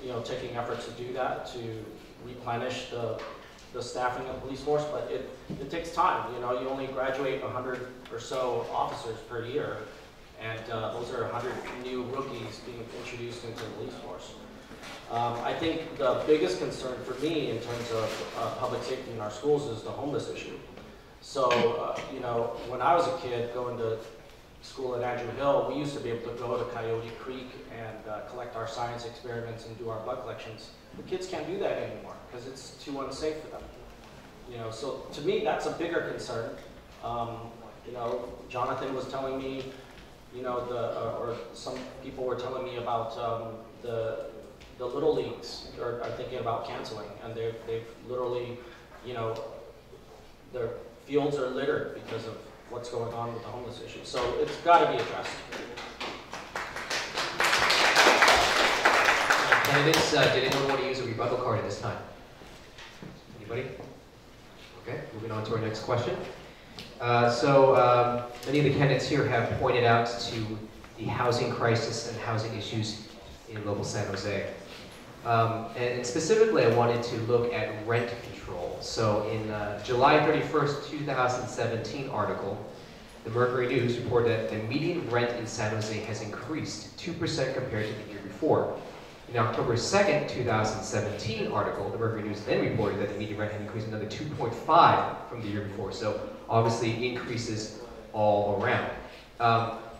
you know, taking efforts to do that, to replenish the staffing of the police force, but it takes time. You know, you only graduate 100 or so officers per year, and those are 100 new rookies being introduced into the police force. I think the biggest concern for me in terms of public safety in our schools is the homeless issue. So, you know, when I was a kid going to school at Andrew Hill, we used to be able to go to Coyote Creek and collect our science experiments and do our blood collections. The kids can't do that anymore because it's too unsafe for them. You know, so to me, that's a bigger concern. You know, Jonathan was telling me, you know, or some people were telling me about the little leagues are thinking about canceling, and they've literally, you know, their fields are littered because of what's going on with the homeless issue. So it's got to be addressed. Candidates, did anyone want to use a rebuttal card at this time? Anybody? Okay, moving on to our next question. So many of the candidates here have pointed out to the housing crisis and housing issues in local San Jose. And specifically, I wanted to look at rent control. So in July 31st, 2017 article, the Mercury News reported that the median rent in San Jose has increased 2% compared to the year before. In October 2nd, 2017 article, the Mercury News then reported that the median rent had increased another 2.5 from the year before. So obviously increases all around.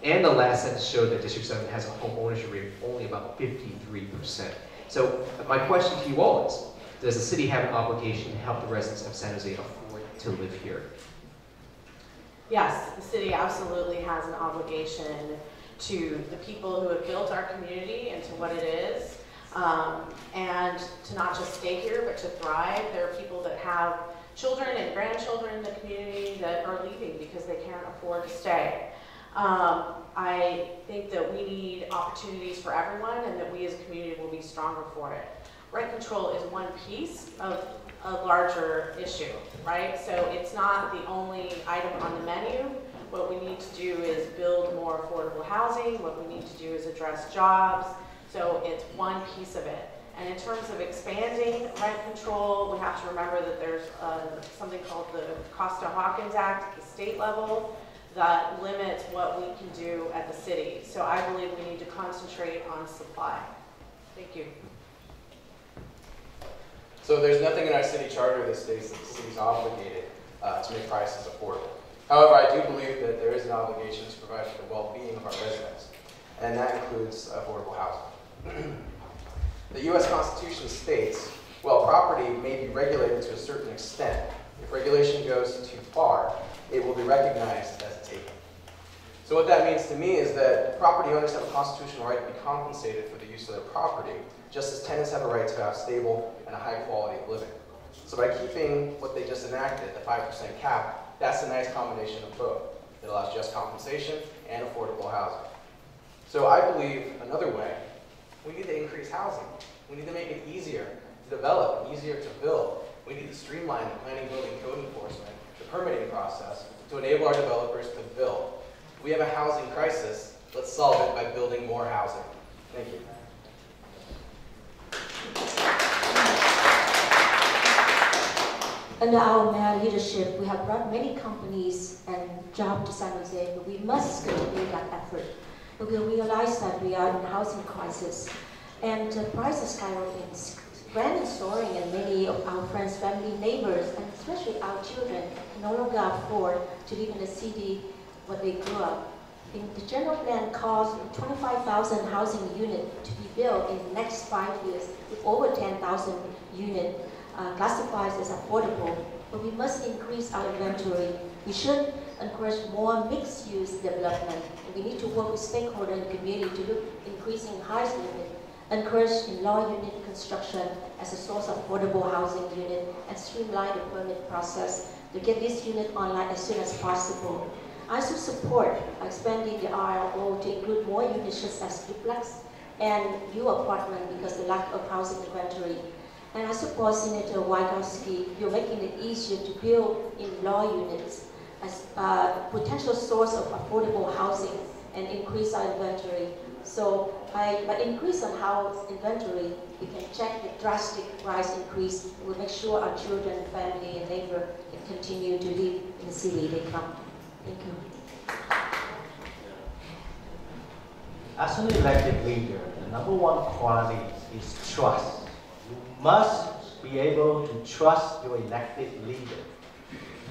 And the last census showed that District 7 has a home ownership rate of only about 53%. So my question to you all is, does the city have an obligation to help the residents of San Jose afford to live here? Yes, the city absolutely has an obligation to the people who have built our community into what it is, and to not just stay here, but to thrive. There are people that have children and grandchildren in the community that are leaving because they can't afford to stay. I think that we need opportunities for everyone, and that we as a community will be stronger for it. Rent control is one piece of a larger issue, right? So it's not the only item on the menu. What we need to do is build more affordable housing. What we need to do is address jobs. So it's one piece of it. And in terms of expanding rent control, we have to remember that there's something called the Costa-Hawkins Act at the state level that limits what we can do at the city. So I believe we need to concentrate on supply. Thank you. So there's nothing in our city charter that states that the city is obligated to make prices affordable. However, I do believe that there is an obligation to provide for the well-being of our residents, and that includes affordable housing. The U.S. Constitution states, while property may be regulated to a certain extent, if regulation goes too far, it will be recognized as a taking. So what that means to me is that property owners have a constitutional right to be compensated for the use of their property, just as tenants have a right to have stable and a high quality of living. So by keeping what they just enacted, the 5% cap, that's a nice combination of both. It allows just compensation and affordable housing. So I believe another way, we need to increase housing. We need to make it easier to develop, easier to build. We need to streamline the planning, building, code enforcement, the permitting process to enable our developers to build. We have a housing crisis. Let's solve it by building more housing. Thank you. Under our mayor leadership, we have brought many companies and jobs to San Jose, but we must continue that effort. But we realize that we are in a housing crisis, and the prices skyrocketing, rent is soaring, and many of our friends, family, neighbors, and especially our children no longer afford to live in the city where they grew up. In the general plan calls 25,000 housing units to be built in the next 5 years, with over 10,000 units classified as affordable. But we must increase our inventory. We should encourage more mixed-use development. And we need to work with stakeholders in the community to look increasing house unit, encourage in-law unit construction as a source of affordable housing unit, and streamline the permit process to get this unit online as soon as possible. I also support expanding the RLO to include more units such as duplex and new apartment because of the lack of housing inventory. And I support Senator Wojtkowski. You're making it easier to build in-law units as a potential source of affordable housing and increase our inventory. So by increase on house inventory, we can check the drastic price increase. We'll make sure our children, family, and neighbor can continue to live in the city they come. Thank you. As an elected leader, the number one quality is trust. You must be able to trust your elected leader.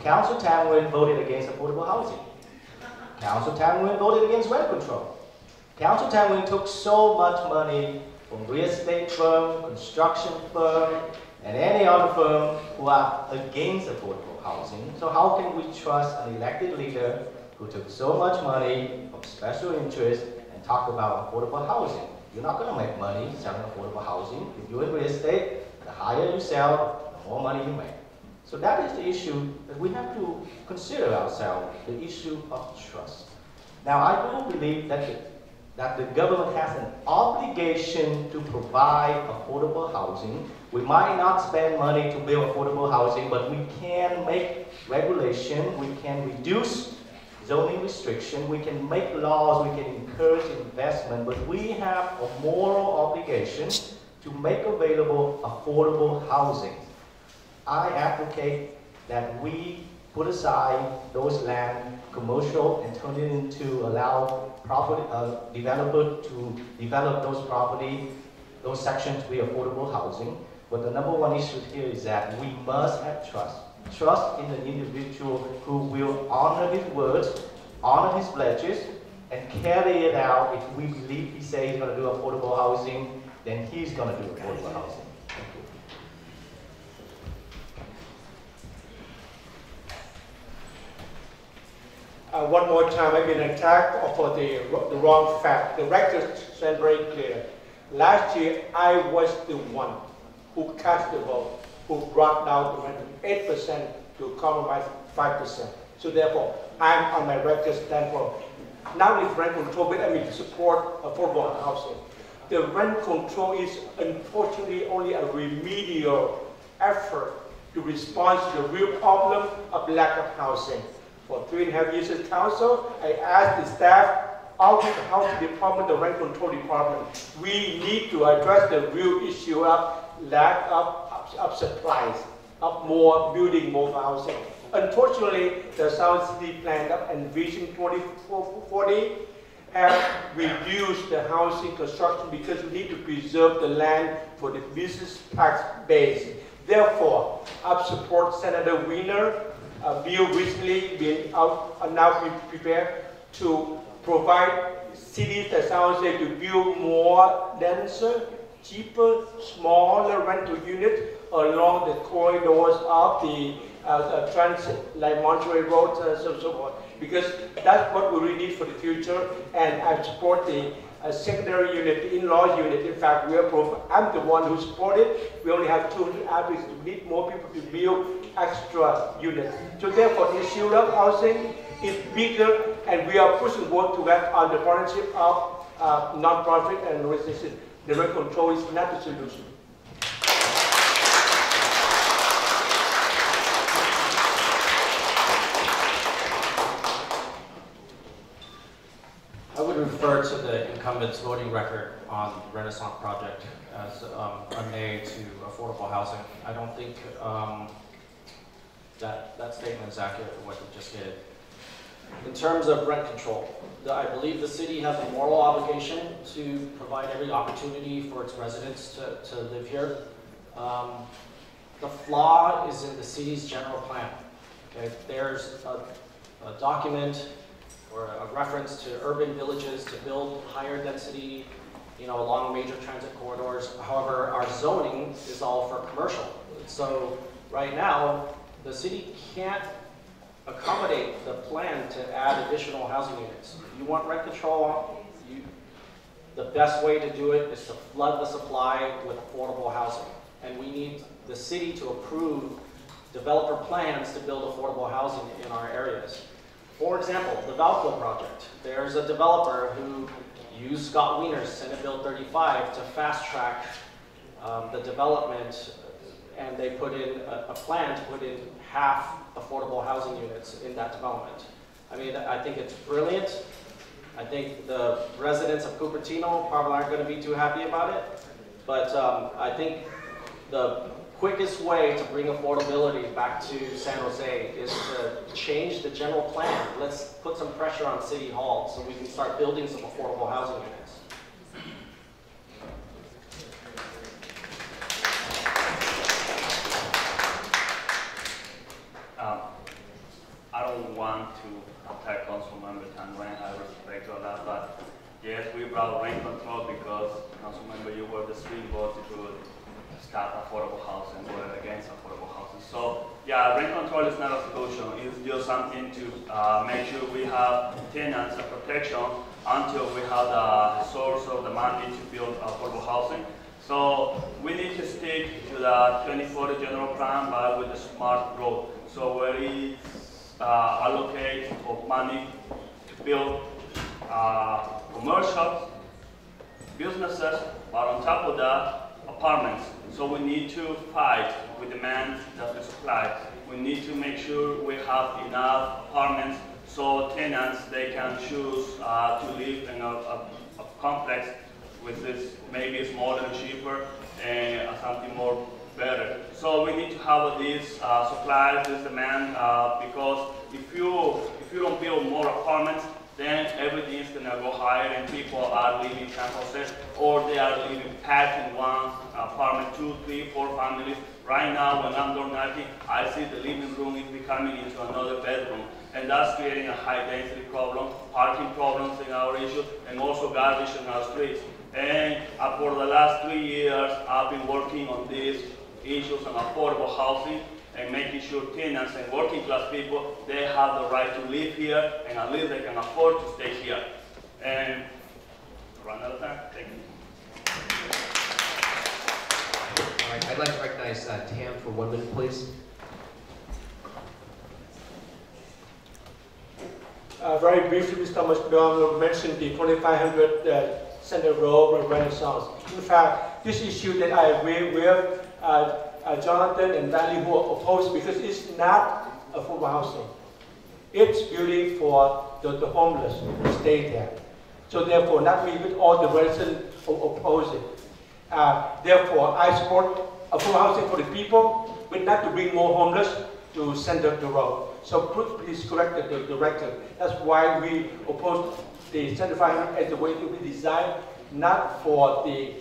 Councilor Tam Nguyen voted against affordable housing. Councilor Tam Nguyen voted against rent control. Councilor Tam Nguyen took so much money from real estate firm, construction firm, and any other firm who are against affordable housing. So how can we trust an elected leader who took so much money from special interests and talk about affordable housing? You're not going to make money selling affordable housing. If you're in real estate, the higher you sell, the more money you make. So that is the issue that we have to consider ourselves, the issue of trust. Now, I do believe that the government has an obligation to provide affordable housing. We might not spend money to build affordable housing, but we can make regulation, we can reduce zoning restriction, we can make laws, we can encourage investment, but we have a moral obligation to make available affordable housing. I advocate that we put aside those land, commercial, and turn it into allow property developer to develop those property, those sections to be affordable housing. But the number one issue here is that we must have trust. Trust in an individual who will honor his words, honor his pledges, and carry it out. If we believe he says he's going to do affordable housing, then he's going to do affordable housing. Thank you. one more time, I've been attacked for the wrong fact. The record said very clear. Last year, I was the one who cast the vote, who brought down the rent from 8% to compromise 5%. So therefore, I'm on my record stand for not only rent control, but I mean to support affordable housing. The rent control is unfortunately only a remedial effort to respond to the real problem of lack of housing. For 3.5 years as council, I asked the staff of the housing department, the rent control department, we need to address the real issue of lack of supplies, of more building more housing. Unfortunately, the South City Plan and Vision 2040 have reduced the housing construction because we need to preserve the land for the business tax base. Therefore, I support Senator Wiener. A bill recently been out, now being prepared to provide cities that sounds like to build more denser, cheaper, smaller rental units along the corridors of the transit, like Monterey Road and so forth. Because that's what we really need for the future, and I support the secondary unit, the in-law unit. In fact, I'm the one who supported it. We only have 200 applicants. We need more people to build extra units. So therefore, the issue of housing is bigger, and we are pushing work to that on the partnership of non-profit and organizations. The rent control is not the solution. I would refer to the incumbent's voting record on the Renaissance project as a nay to affordable housing. I don't think that statement is accurate for what you just did. In terms of rent control, I believe the city has a moral obligation to provide every opportunity for its residents to live here. The flaw is in the city's general plan. Okay? There's a document or a reference to urban villages to build higher density, along major transit corridors. However, our zoning is all for commercial. So right now, the city can't accommodate the plan to add additional housing units. You want rent control, the best way to do it is to flood the supply with affordable housing. And we need the city to approve developer plans to build affordable housing in our areas. For example, the Valco project. There's a developer who used Scott Wiener's Senate Bill 35 to fast track the development, and they put in a plan to put in half affordable housing units in that development. I mean, I think it's brilliant. I think the residents of Cupertino probably aren't going to be too happy about it, but I think the quickest way to bring affordability back to San Jose is to change the general plan. Let's put some pressure on City Hall so we can start building some affordable housing units. I don't want to attack Councilmember Tanguan. I respect all that, but yes, we brought rent control because, Councilmember, you were the swing vote to start affordable housing, we're against affordable housing. So yeah, rent control is not a solution. It's just something to make sure we have tenants and protection until we have the source of the money to build affordable housing. So we need to stick to the 2040 general plan, but with a smart growth. So where we allocate of money to build commercial businesses, but on top of that, apartments. So we need to fight with demand that we supply. We need to make sure we have enough apartments so tenants, they can choose to live in a complex with this maybe smaller and cheaper and something more better. So we need to have these supplies, this demand, because if you don't build more apartments, then everything is going to go higher and people are living in San Jose, or they are living packed in one apartment, 2, 3, 4 families. Right now, when I'm door knocking, I see the living room is becoming into another bedroom. And that's creating a high density problem, parking problems in our issue, and also garbage in our streets. And for the last 3 years, I've been working on these issues on affordable housing. and making sure tenants and working class people, they have the right to live here, and at least they can afford to stay here. And run out of time. Thank you. All right, I'd like to recognize Tam for 1 minute, please. Very briefly, Mr. McDonald mentioned the 2500 Center Road Renaissance. In fact, this issue that I agree with Jonathan and Valley who are opposed because it's not affordable housing. It's building for the homeless to stay there. So therefore, not me, but all the residents oppose it. Therefore, I support affordable housing for the people, but not to bring more homeless to Center Road. So please correct the record. That's why we oppose the 7500 as the way it will be designed, not for the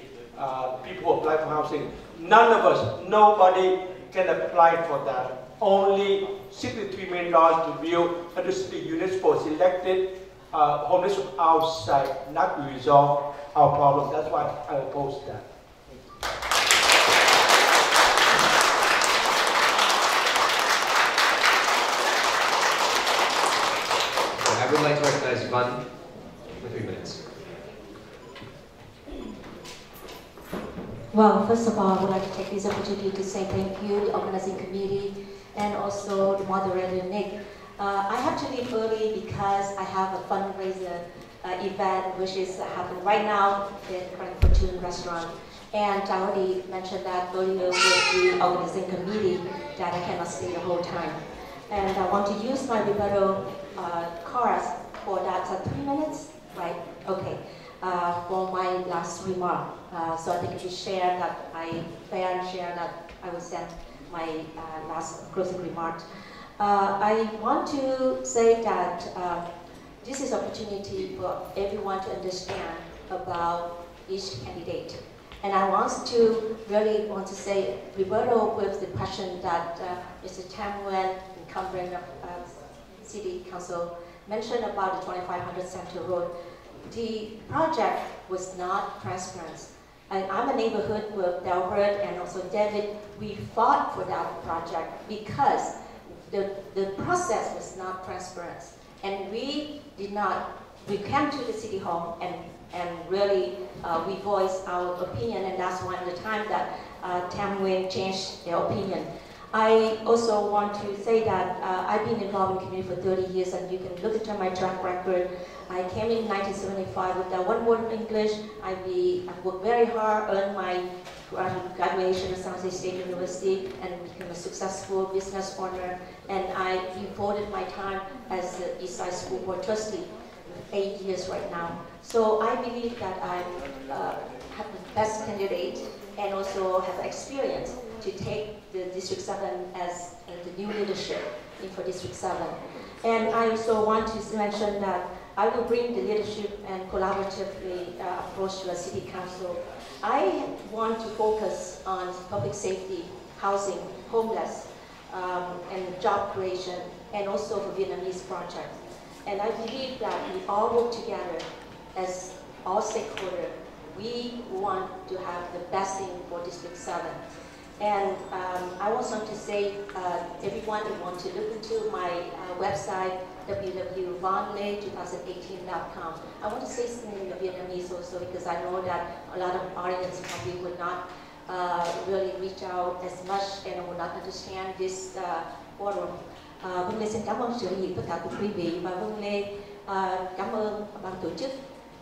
people who apply for housing. None of us, nobody can apply for that. Only $63 million to build 160 units for selected homeless from outside, not to resolve our problem. That's why I oppose that. I would like to recognize Van for 3 minutes. Well, first of all, I would like to take this opportunity to say thank you to the organizing committee and also the moderator, Nick. I have to leave early because I have a fundraiser event which is happening right now in Grand Fortune restaurant. And I already mentioned that earlier with the organizing committee that I cannot stay the whole time. And I want to use my rebuttal cards for that 3 minutes, right? Okay. For my last remark. So I think if you share that, fair and share that I will send my last closing remarks. I want to say that this is an opportunity for everyone to understand about each candidate. And I really want to say rebuttal with the question that Mr. Tam Nguyen, incumbent of City Council, mentioned about the 2500 Center Road. The project was not transparent. And I'm a neighborhood with Delbert and also David. We fought for that project because the process was not transparent. And we came to the City Hall and really we voiced our opinion, and that's one of the time that Tam Nguyen changed their opinion. I also want to say that I've been involved in the community for 30 years, and you can look at my track record. I came in 1975 with that one word of English. I worked very hard, earned my graduation at San Jose State University, and became a successful business owner. And I devoted my time as the Eastside School Board trustee, 8 years right now. So I believe that I have the best candidate and also have experience to take the District 7 as the new leadership for District 7. And I also want to mention that I will bring the leadership and collaboratively approach to the City Council. I want to focus on public safety, housing, homeless, and job creation, and also for Vietnamese projects. And I believe that we all work together as all stakeholders. We want to have the best thing for District 7. And I also want to say, everyone who wants to look into my website, www.vonley2018.com. I want to say something in Vietnamese also because I know that a lot of audience probably would not really reach out as much and would not understand this forum. Vâng Lê xin cảm ơn sự hiện tất cả các quý vị và Vâng Lê cảm ơn ban tổ chức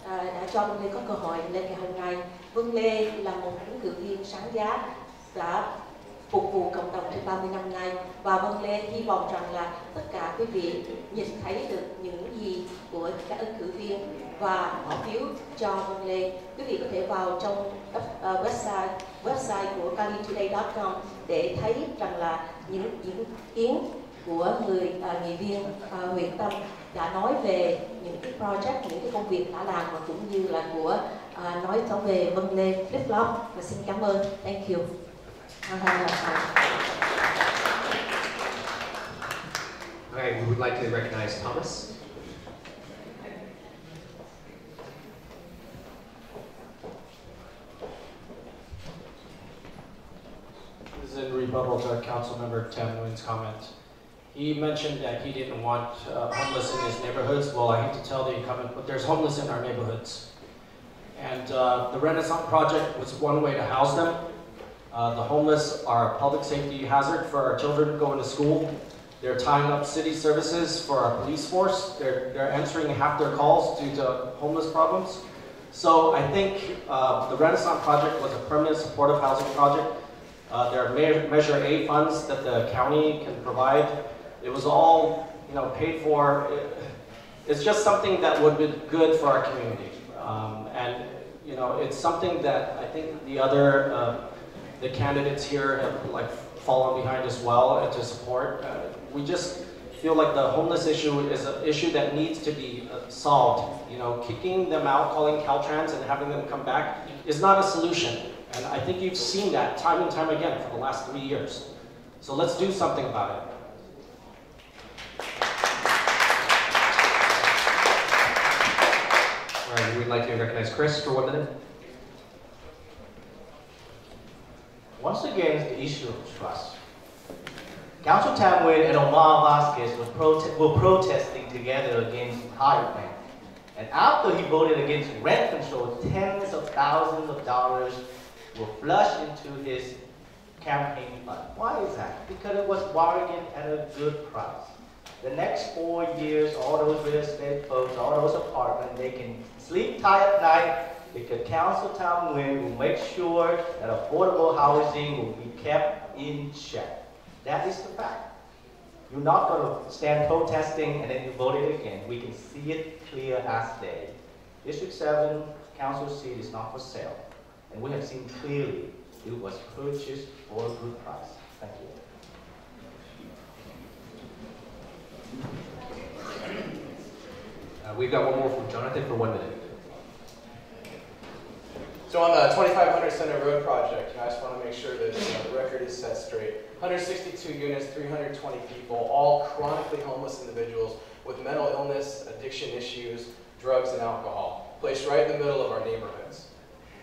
đã cho Vâng Lê có cơ hội lên ngày hôm nay. Vâng Lê là một ứng cử viên sáng giá đã phục vụ cộng đồng trên 30 năm nay, và Vân Lê hy vọng rằng là tất cả quý vị nhìn thấy được những gì của các ứng cử viên và bỏ phiếu cho Vân Lê. Quý vị có thể vào trong website của kalitoday.com để thấy rằng là những ý kiến của người nghị viên huyện Tâm đã nói về những cái project, những cái công việc đã làm, và cũng như là của nói về Vân Lê flip flop. Và xin cảm ơn. Thank you. Okay, we would like to recognize Thomas. This is in rebuttal to Councilmember Tam Nguyen's comment. He mentioned that he didn't want homeless in his neighborhoods. Well, I hate to tell the incumbent, but there's homeless in our neighborhoods. And the Renaissance Project was one way to house them. The homeless are a public safety hazard for our children going to school. They're tying up city services for our police force. They're answering half their calls due to homeless problems. So I think the Renaissance Project was a permanent supportive housing project. There are Measure A funds that the county can provide. It was all, paid for. It's just something that would be good for our community. And it's something that I think the other the candidates here have fallen behind as well to support. We just feel like the homeless issue is an issue that needs to be solved. Kicking them out, calling Caltrans and having them come back is not a solution. And I think you've seen that time and time again for the last 3 years. So let's do something about it. All right, we'd like to recognize Chris for 1 minute. Once again, it's the issue of trust. Council Tam Nguyen and Omar Vasquez were protesting together against higher rent. And after he voted against rent control, tens of thousands of dollars were flushed into his campaign fund. Why is that? Because it was bargained at a good price. The next 4 years, all those real estate folks, all those apartments, they can sleep tight at night because Council Tam Nguyen will make sure that affordable housing will be kept in check. That is the fact. You're not going to stand protesting and then you vote it again. We can see it clear as day. District 7 council seat is not for sale. And we have seen clearly it was purchased for a good price. Thank you. We've got one more from Jonathan for 1 minute. So on the 2500 Center Road project, I just want to make sure that the record is set straight. 162 units, 320 people, all chronically homeless individuals with mental illness, addiction issues, drugs, and alcohol, placed right in the middle of our neighborhoods,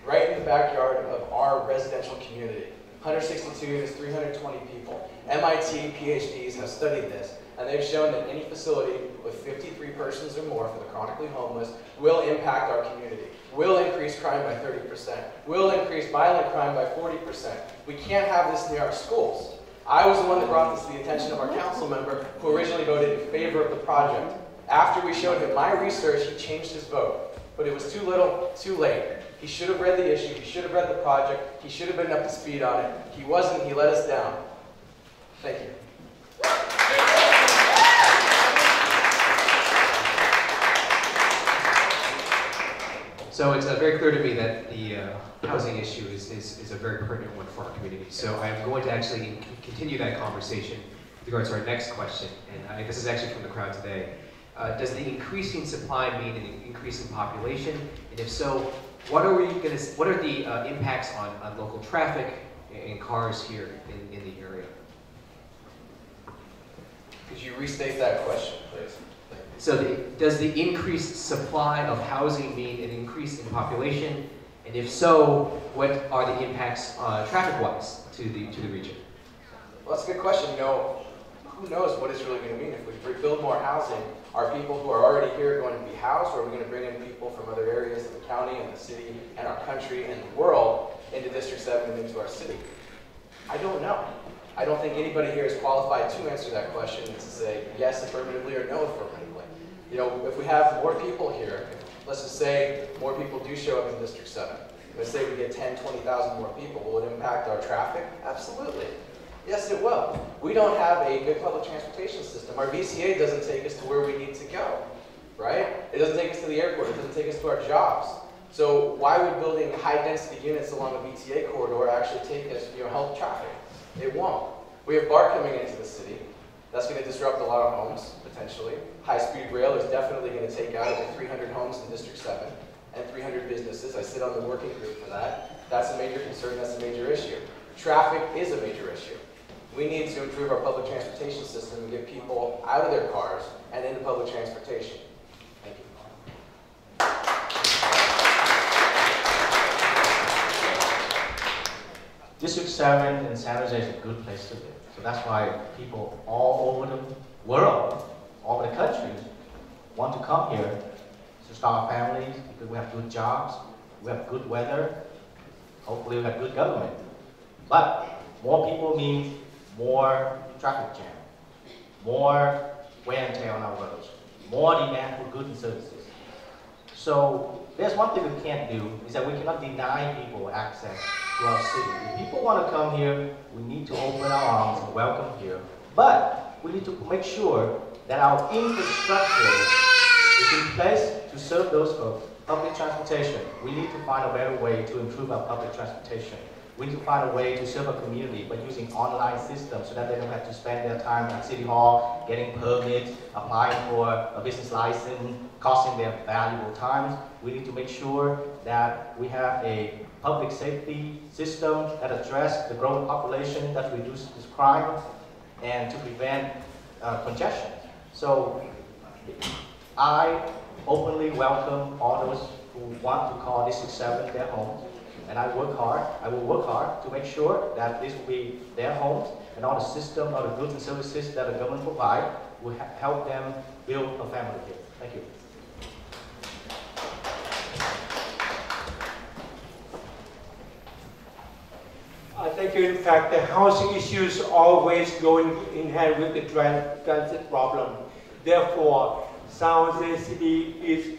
right in the backyard of our residential community. 162 units, 320 people. MIT PhDs have studied this, and they've shown that any facility with 53 persons or more for the chronically homeless will impact our community, will increase crime by 30%, will increase violent crime by 40%. We can't have this near our schools. I was the one that brought this to the attention of our council member who originally voted in favor of the project. After we showed him my research, he changed his vote. But it was too little, too late. He should have read the issue, he should have read the project, he should have been up to speed on it. He wasn't, he let us down. Thank you. So it's very clear to me that the housing issue is a very pertinent one for our community. So I am going to actually continue that conversation with regards to our next question. And this is actually from the crowd today. Does the increasing supply mean an increase in population? And if so, what are the impacts on local traffic and cars here in the area? Could you restate that question, please? So does the increased supply of housing mean an increase in population? And if so, what are the impacts traffic-wise to the region? Well, that's a good question. Who knows what it's really going to mean? If we build more housing, are people who are already here going to be housed, or are we going to bring in people from other areas of the county and the city and our country and the world into District 7 and into our city? I don't know. I don't think anybody here is qualified to answer that question and to say yes affirmatively or no affirmatively. If we have more people here, let's just say more people do show up in District 7. Let's say we get 10, 20,000 more people. Will it impact our traffic? Absolutely. Yes, it will. We don't have a good public transportation system. Our VCA doesn't take us to where we need to go, right? It doesn't take us to the airport. It doesn't take us to our jobs. So why would building high-density units along the VTA corridor actually take us, help traffic? It won't. We have BART coming into the city. That's going to disrupt a lot of homes, potentially. High-speed rail is definitely going to take out over 300 homes in District 7 and 300 businesses. I sit on the working group for that. That's a major concern. That's a major issue. Traffic is a major issue. We need to improve our public transportation system and get people out of their cars and into public transportation. Thank you. District 7 in San Jose is a good place to live. So that's why people all over the world, all over the country, want to come here to start families because we have good jobs, we have good weather, hopefully we have good government. But more people means more traffic jam, more wear and tear on our roads, more demand for goods and services. So there's one thing we can't do, is that we cannot deny people access to our city. If people want to come here, we need to open our arms and welcome here. But we need to make sure that our infrastructure is in place to serve those folks. Public transportation, we need to find a better way to improve our public transportation. We need to find a way to serve our community by using online systems so that they don't have to spend their time at City Hall, getting permits, applying for a business license, costing them valuable time. We need to make sure that we have a public safety system that addresses the growing population, that reduces crime, and to prevent congestion. So I openly welcome all those who want to call District 7 their home. And I will work hard to make sure that this will be their homes, and all the system, all the goods and services that the government provide will help them build a family here. Thank you. Thank you. In fact, the housing issues always going in hand with the transit problem. Therefore, San Jose City is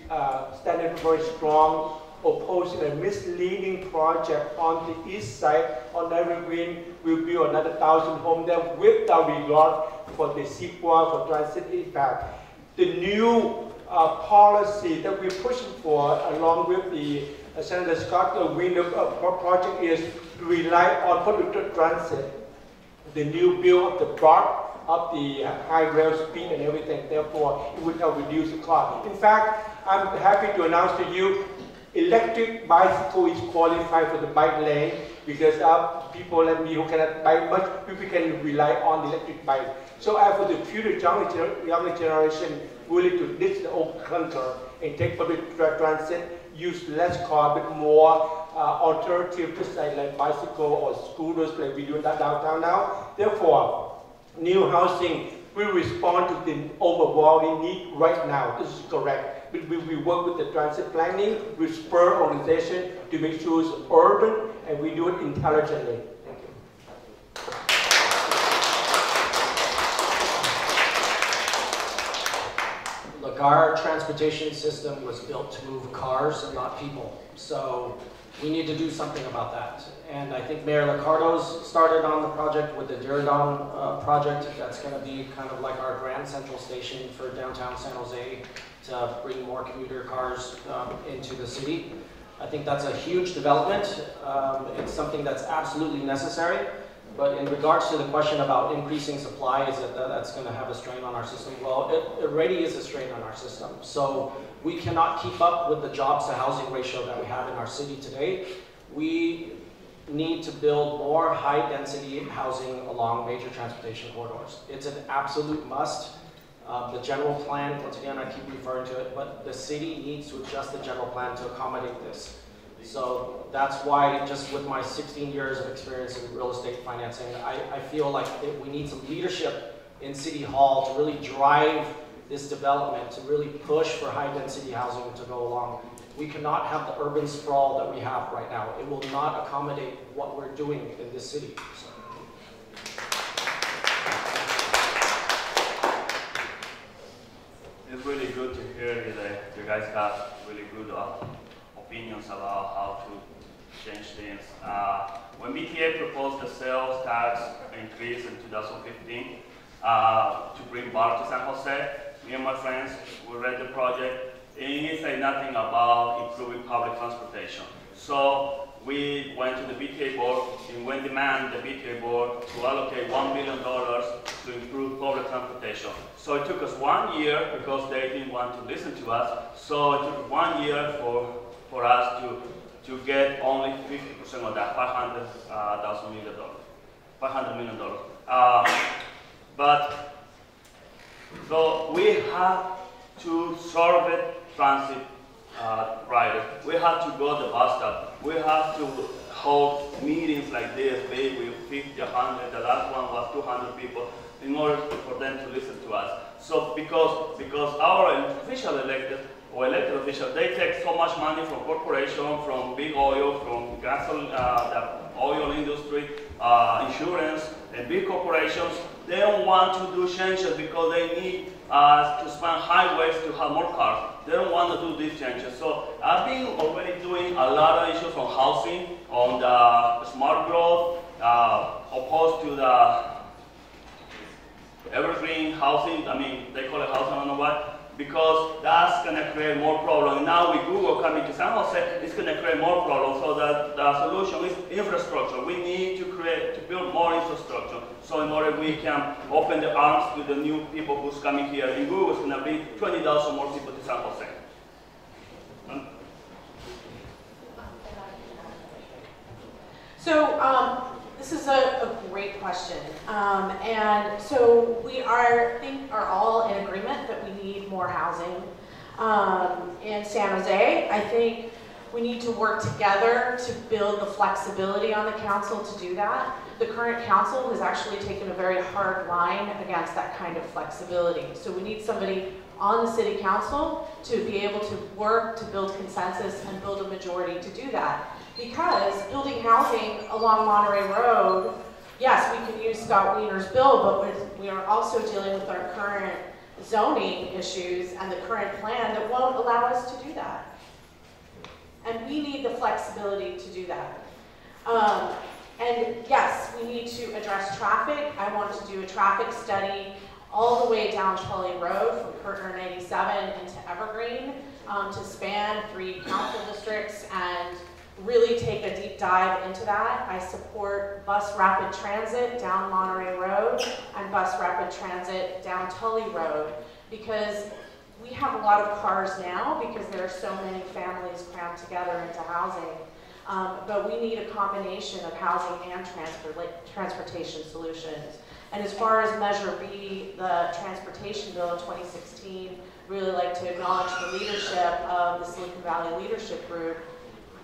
standing very strong, opposing a misleading project on the east side on Evergreen. We'll build another 1,000 homes there without regard for the CEQA, for transit impact. The new policy that we're pushing for, along with the Senator Scott Wiener project, is to rely on public transit. The new bill of the BART, of the high rail speed and everything, therefore it would help reduce the cost. In fact, I'm happy to announce to you, electric bicycle is qualified for the bike lane, because people like me who cannot bike much, people can rely on the electric bike. So for the future younger generation willing to ditch the old clunker and take public transit, use less car but more alternative, just like bicycle or scooters like we do in downtown now. Therefore, new housing will respond to the overwhelming need right now. This is correct. But we work with the transit planning, with spur organization to make sure it's urban, and we do it intelligently. Thank you. Look, our transportation system was built to move cars and not people. So we need to do something about that. And I think Mayor Liccardo's started on the project with the Diridon project. That's going to be kind of like our Grand Central Station for downtown San Jose to bring more commuter cars into the city. I think that's a huge development. It's something that's absolutely necessary. But in regards to the question about increasing supply, is that's going to have a strain on our system? Well, it already is a strain on our system. So we cannot keep up with the jobs to housing ratio that we have in our city today. We need to build more high-density housing along major transportation corridors. It's an absolute must. The general plan, once again, I keep referring to it, but the city needs to adjust the general plan to accommodate this. So that's why, just with my 16 years of experience in real estate financing, I feel like we need some leadership in City Hall to really drive this development, to really push for high-density housing to go along. We cannot have the urban sprawl that we have right now. It will not accommodate what we're doing in this city. So. It's really good to hear that you guys have really good opinions about how to change things. When BTA proposed the sales tax increase in 2015 to bring BART to San Jose, me and my friends, we read the project. It said nothing about improving public transportation. So we went to the BTA board and we demanded the BTA board to allocate $1 million to improve public transportation. So it took us 1 year because they didn't want to listen to us. So it took 1 year for us to get only 50% of that, $500 million. But so we have to serve it transit riders. We have to go to the bus stop. We have to hold meetings like this, big with 50, 100, the last one was 200 people, in order for them to listen to us. So because our official elected officials, they take so much money from corporations, from big oil, from gasoline, the oil industry, insurance, and big corporations. They don't want to do changes because they need to spend highways to have more cars. They don't want to do these changes. So I've been already doing a lot of issues on housing, on the smart growth, opposed to the evergreen housing. I mean, they call it housing, I don't know what. Because that's going to create more problems. Now with Google coming to San Jose, it's going to create more problems. So that the solution is infrastructure. We need to build more infrastructure. So in order we can open the arms to the new people who's coming here. In Google, it's going to be 20,000 more people to San Jose. So this is a great question. And so we are all in agreement that we need more housing in San Jose. I think we need to work together to build the flexibility on the council to do that. The current council has actually taken a very hard line against that kind of flexibility. So we need somebody on the city council to be able to work to build consensus and build a majority to do that. Because building housing along Monterey Road, yes, we can use Scott Wiener's bill, but we are also dealing with our current zoning issues and the current plan that won't allow us to do that. And we need the flexibility to do that. And yes, we need to address traffic. I want to do a traffic study all the way down Tully Road from Kirtner 87 into Evergreen to span 3 council districts and really take a deep dive into that. I support bus rapid transit down Monterey Road and bus rapid transit down Tully Road because we have a lot of cars now because there are so many families crammed together into housing. But we need a combination of housing and transportation solutions. And as far as Measure B, the transportation bill of 2016, really like to acknowledge the leadership of the Silicon Valley Leadership Group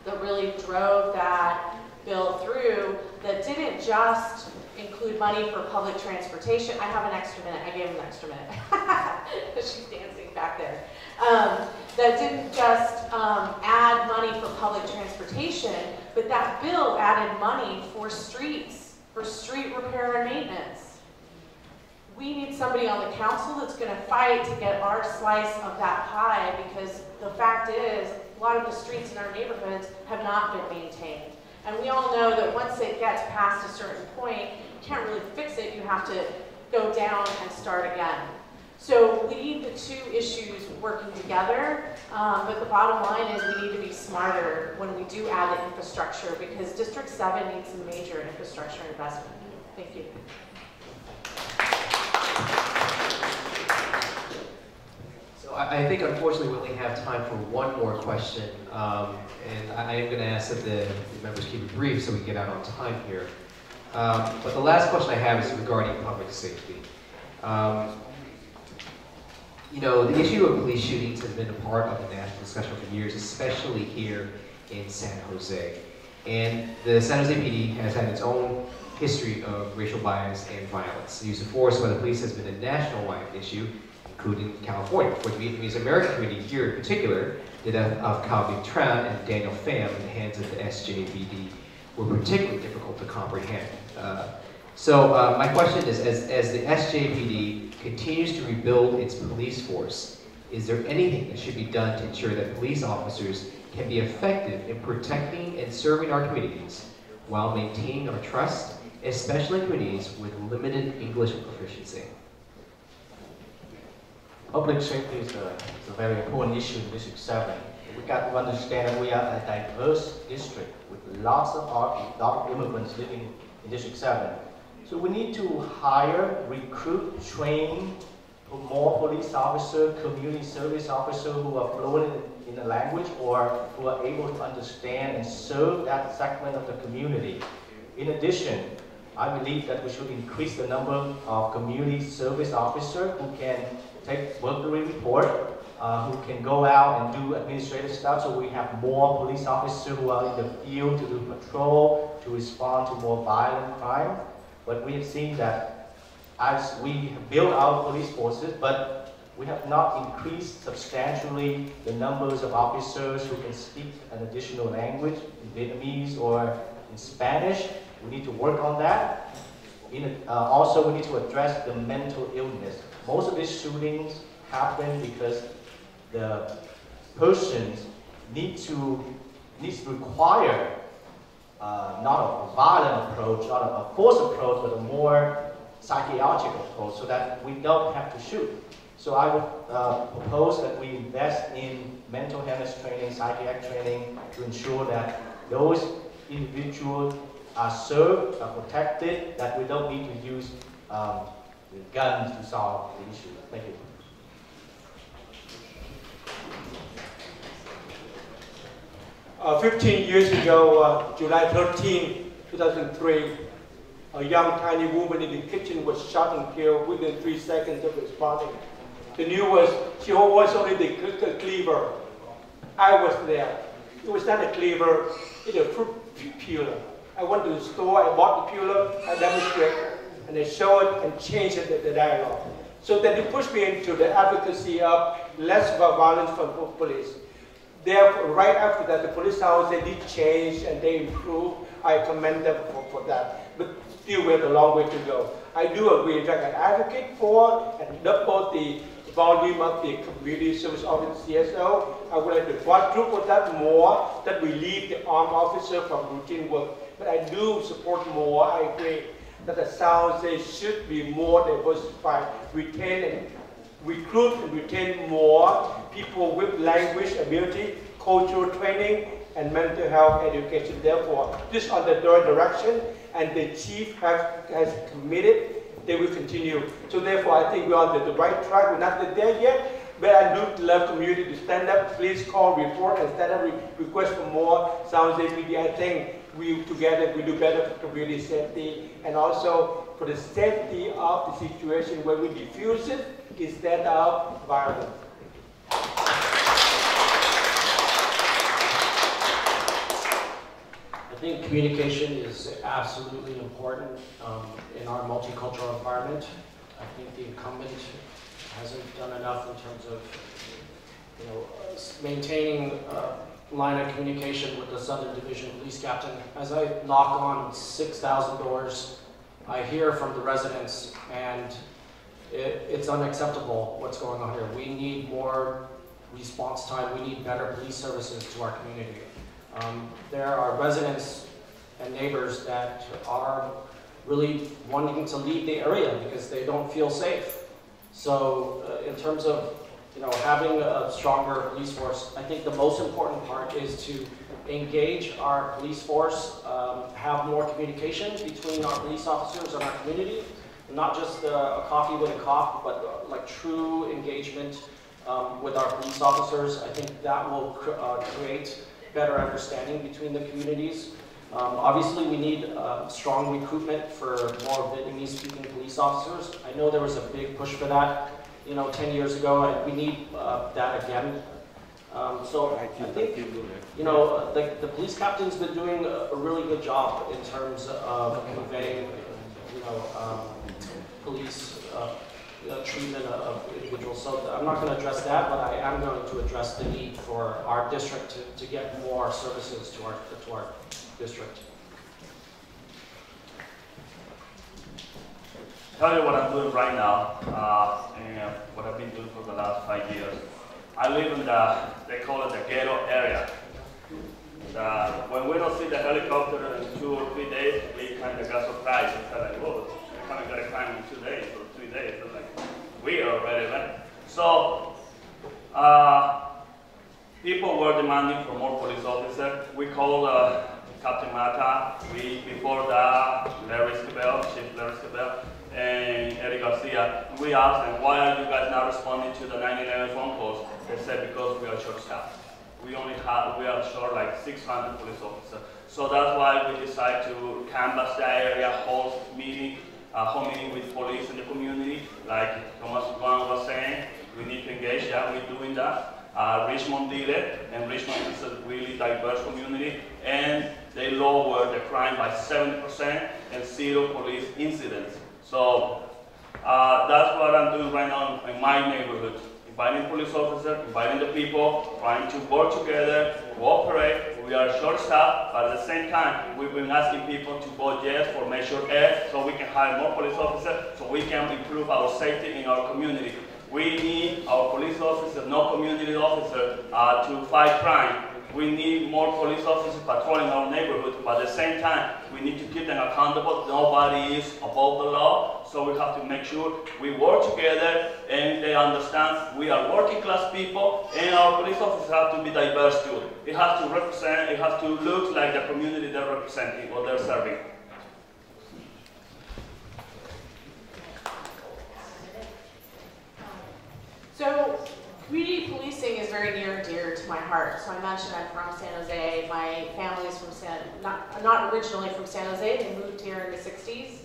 that really drove that bill through, that didn't just include money for public transportation. I have an extra minute. I gave him an extra minute. She's dancing back there. That didn't just add money for public transportation, but that bill added money for streets, for street repair and maintenance. We need somebody on the council that's going to fight to get our slice of that pie because the fact is, a lot of the streets in our neighborhoods have not been maintained. And we all know that once it gets past a certain point, you can't really fix it. You have to go down and start again. So we need the 2 issues working together, but the bottom line is we need to be smarter when we do add the infrastructure because District 7 needs some major infrastructure investment. Thank you. I think, unfortunately, we only have time for one more question, and I am going to ask that the members keep it brief so we can get out on time here. But the last question I have is regarding public safety. You know, the issue of police shootings has been a part of the national discussion for years, especially here in San Jose. And the San Jose PD has had its own history of racial bias and violence. The use of force by the police has been a national-wide issue, including California, where the Vietnamese American community here in particular, the death of Cao Binh Tran and Daniel Pham in the hands of the SJPD were particularly difficult to comprehend. So my question is, as the SJPD continues to rebuild its police force, is there anything that should be done to ensure that police officers can be effective in protecting and serving our communities while maintaining our trust, especially in communities with limited English proficiency? Public safety is a very important issue in District 7. We got to understand that we are a diverse district with lots of immigrants living in District 7. So we need to hire, recruit, train more police officers, community service officers who are fluent in the language or who are able to understand and serve that segment of the community. In addition, I believe that we should increase the number of community service officers who can take burglary report, who can go out and do administrative stuff, so we have more police officers who are in the field to do patrol, to respond to more violent crime. But we have seen that as we have built our police forces, but we have not increased substantially the numbers of officers who can speak an additional language, in Vietnamese or in Spanish. We need to work on that. Also, we need to address the mental illness. Most of these shootings happen because the persons needs to require not a violent approach, not a force approach, but a more psychological approach, so that we don't have to shoot. So I would propose that we invest in mental health training, psychiatric training, to ensure that those individuals are served, are protected, that we don't need to use guns to solve the issue. Thank you. 15 years ago, July 13, 2003, a young tiny woman in the kitchen was shot and killed within 3 seconds of responding. The news was she was only the cleaver. I was there. It was not a cleaver, it's a fruit peeler. I went to the store, I bought the peeler, I demonstrated, and I showed it and changed the dialogue. So that it pushed me into the advocacy of less violence from police. Therefore, right after that, the police house, they did change and they improved. I commend them for that. But still, we have a long way to go. I do agree. In fact, I advocate for and double the volume of the community service office CSO. I would like to quadruple that more, that we leave the armed officer from routine work. But I do support more. I agree that the sounds they should be more diversified, retain and recruit and retain more people with language ability, cultural training, and mental health education. Therefore, this is on the third direction, and the chief has committed. They will continue. So therefore, I think we're on the right track. We're not there yet, but I do love community to stand up. Please call, report, and stand up, request for more sounds APD. I think we together we do better for community safety and also for the safety of the situation where we diffuse it instead of violence. I think communication is absolutely important in our multicultural environment. I think the incumbent hasn't done enough in terms of, maintaining a line of communication with the Southern Division Police Captain. As I knock on 6,000 doors, I hear from the residents, and it's unacceptable what's going on here. We need more response time. We need better police services to our community. There are residents and neighbors that are really wanting to leave the area because they don't feel safe. So in terms of having a stronger police force, I think the most important part is to engage our police force, have more communication between our police officers and our community, not just a coffee with a cop, but like true engagement with our police officers. I think that will create better understanding between the communities. Obviously, we need strong recruitment for more Vietnamese-speaking police officers. I know there was a big push for that, 10 years ago, and we need that again. So I think, the police captain's been doing a really good job in terms of conveying, police treatment of individuals. So I'm not going to address that, but I am going to address the need for our district to get more services to our district. Tell you what I'm doing right now, and what I've been doing for the last 5 years. I live in they call it the ghetto area. When we don't see the helicopter in 2 or 3 days, we kind of got surprised. It's like, whoa, we kind of got to climb in 2 days or 3 days. It's like, we are already there. So, people were demanding for more police officers. We called Captain Mata. Before that, Chief Larry Scabell, and Eric Garcia. We asked them, why are you guys not responding to the 911 phone calls? They said, because we are short-staffed. We are short like 600 police officers. So that's why we decided to canvass that area, host meeting with police in the community, like Thomas Guan was saying. We need to engage, yeah, we're doing that. Richmond did it, and Richmond is a really diverse community, and they lowered the crime by 70% and 0 police incidents. So that's what I'm doing right now in my neighborhood. Inviting police officers, inviting the people, trying to work together, cooperate. We are short-staffed, but at the same time, we've been asking people to vote yes for Measure A, so we can hire more police officers, so we can improve our safety in our community. We need our police officers, no community officers, to fight crime. We need more police officers patrolling our neighborhood, but at the same time, we need to keep them accountable. Nobody is above the law, so we have to make sure we work together and they understand we are working class people, and our police officers have to be diverse too. It has to represent, it has to look like the community they're representing or they're serving. So, community policing is very near and dear to my heart. So I mentioned I'm from San Jose. My family's from not originally from San Jose. They moved here in the 60s.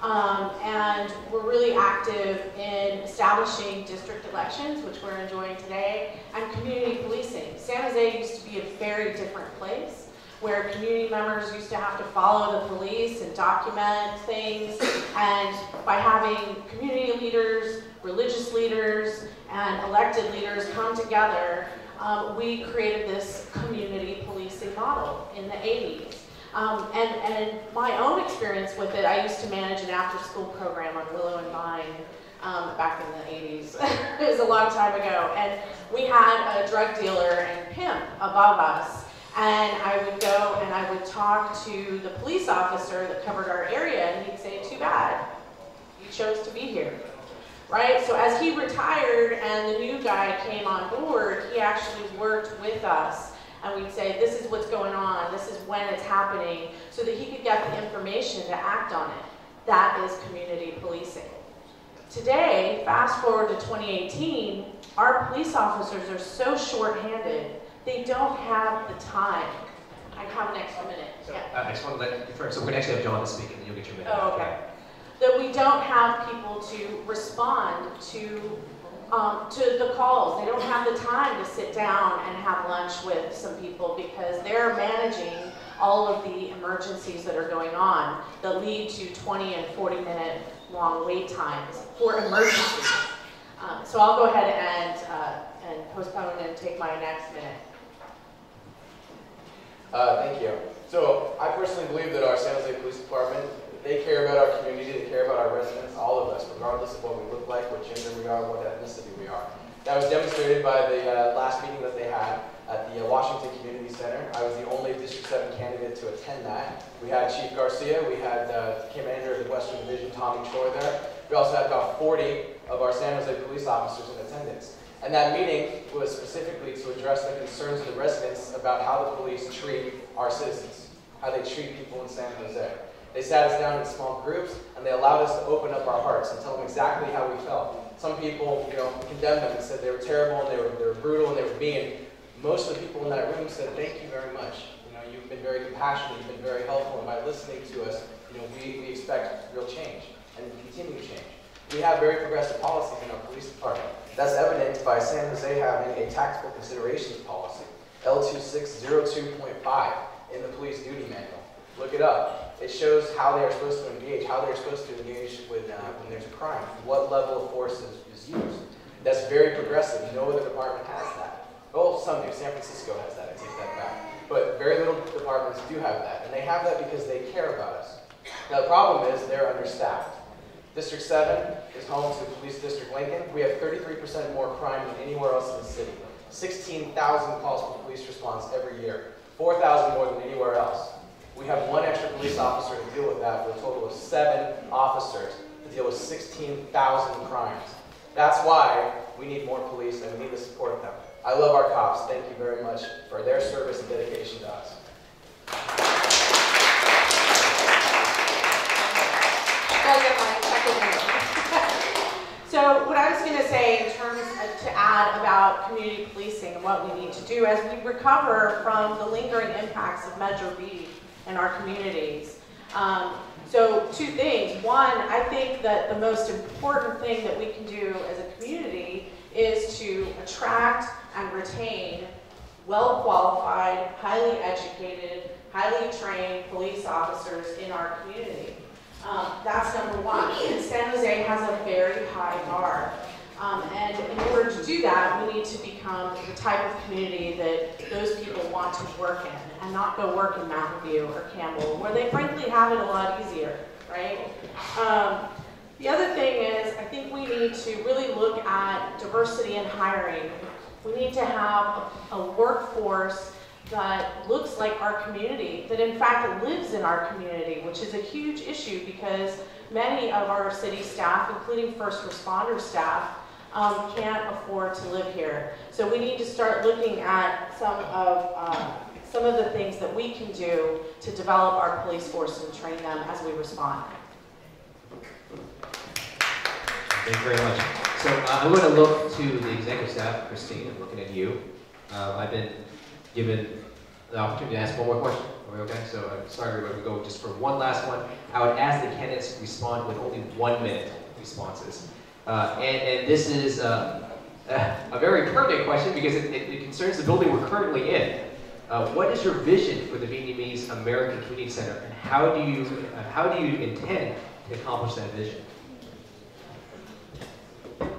And we're really active in establishing district elections, which we're enjoying today, and community policing. San Jose used to be a very different place, where community members used to have to follow the police and document things. And by having community leaders, religious leaders, and elected leaders come together, we created this community policing model in the 80s. And my own experience with it, I used to manage an after-school program on Willow and Vine back in the 80s. It was a long time ago. And we had a drug dealer and pimp above us. And I would go and I would talk to the police officer that covered our area, and he'd say, "Too bad, you chose to be here." Right? So as he retired and the new guy came on board, he actually worked with us. And we'd say, "This is what's going on, this is when it's happening," so that he could get the information to act on it. That is community policing. Today, fast forward to 2018, our police officers are so short-handed, they don't have the time. I have an extra minute. So, Yeah. I just want to let you first, so we're going to actually have John to speak, and then you'll get your minute. Oh, okay. That we don't have people to respond to the calls. They don't have the time to sit down and have lunch with some people because they're managing all of the emergencies that are going on that lead to 20 and 40-minute long wait times for emergencies. So I'll go ahead and postpone and take my next minute. Thank you. So I personally believe that our San Jose Police Department, they care about our community, they care about our residents, all of us, regardless of what we look like, what gender we are, what ethnicity we are. That was demonstrated by the last meeting that they had at the Washington Community Center. I was the only District 7 candidate to attend that. We had Chief Garcia, we had Commander of the Western Division, Tommy Choi there. We also had about 40 of our San Jose police officers in attendance. And that meeting was specifically to address the concerns of the residents about how the police treat our citizens, how they treat people in San Jose. They sat us down in small groups, and they allowed us to open up our hearts and tell them exactly how we felt. Some people, condemned them and said they were terrible, and they were brutal, and they were mean. Most of the people in that room said, "Thank you very much. You've been very compassionate, you've been very helpful, and by listening to us, we expect real change and continued change." We have very progressive policies in our police department. That's evident by San Jose having a tactical considerations policy, L2602.5, in the police duty manual. Look it up. It shows how they are supposed to engage, with when there's a crime, what level of force is used. That's very progressive. No other department has that. Well, some do. San Francisco has that. I take that back. But very little departments do have that. And they have that because they care about us. Now, the problem is they're understaffed. District 7 is home to Police District Lincoln. We have 33% more crime than anywhere else in the city. 16,000 calls for police response every year. 4,000 more than anywhere else. We have one extra police officer to deal with that for a total of 7 officers to deal with 16,000 crimes. That's why we need more police and we need to support them. I love our cops. Thank you very much for their service and dedication to us. So what I was going to say in terms to add about community policing and what we need to do as we recover from the lingering impacts of Measure B in our communities. So 2 things. One, I think that the most important thing that we can do as a community is to attract and retain well-qualified, highly educated, highly trained police officers in our community. That's number one. And San Jose has a very high bar. And in order to do that, we need to become the type of community that those people want to work in and not go work in Mountain View or Campbell, where they frankly have it a lot easier, right? The other thing is, I think we need to really look at diversity in hiring. We need to have a workforce that looks like our community, that in fact lives in our community, which is a huge issue because many of our city staff, including first responder staff, can't afford to live here. So we need to start looking at some of the things that we can do to develop our police force and train them as we respond. Thank you very much. So I'm going to look to the executive staff. Christine, I'm looking at you. I've been given the opportunity to ask one more question. Are we okay? So I'm sorry, we're going to go just for one last one. I would ask the candidates to respond with only 1 minute responses. And this is a very pertinent question because it concerns the building we're currently in. What is your vision for the Vietnamese American Community Center, and how do you intend to accomplish that vision?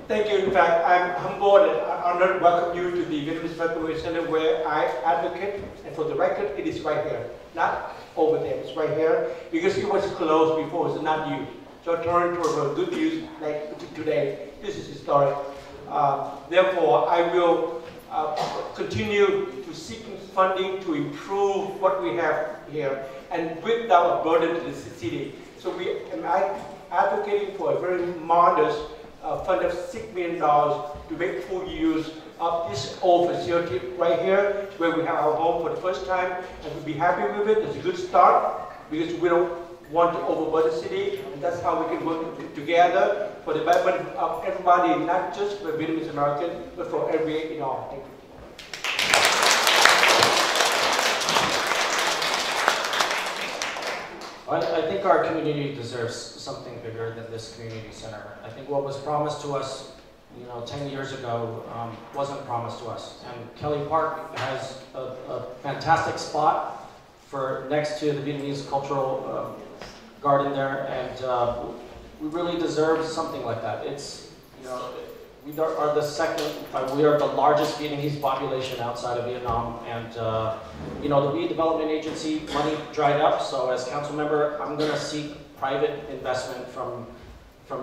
Thank you. In fact, I'm humbled and honored to welcome you to the Vietnamese Community Center where I advocate, and for the record, it is right here, not over there, it's right here, because it was closed before, it's not used. So turn to good news like today. This is historic. Therefore, I will continue to seek funding to improve what we have here and without a burden to the city. So I'm advocating for a very modest fund of $6 million to make full use of this old facility right here, where we have our home for the first time, and we'll be happy with it. It's a good start because we don't want to overburden the city, and that's how we can work together for the betterment of everybody, not just for Vietnamese American, but for every in all. Thank you. I think our community deserves something bigger than this community center. I think what was promised to us, 10 years ago, wasn't promised to us. And Kelly Park has a fantastic spot for next to the Vietnamese cultural garden there, and we really deserve something like that. It's, we are the second, we are the largest Vietnamese population outside of Vietnam, and the redevelopment agency money dried up. So as council member, I'm going to seek private investment from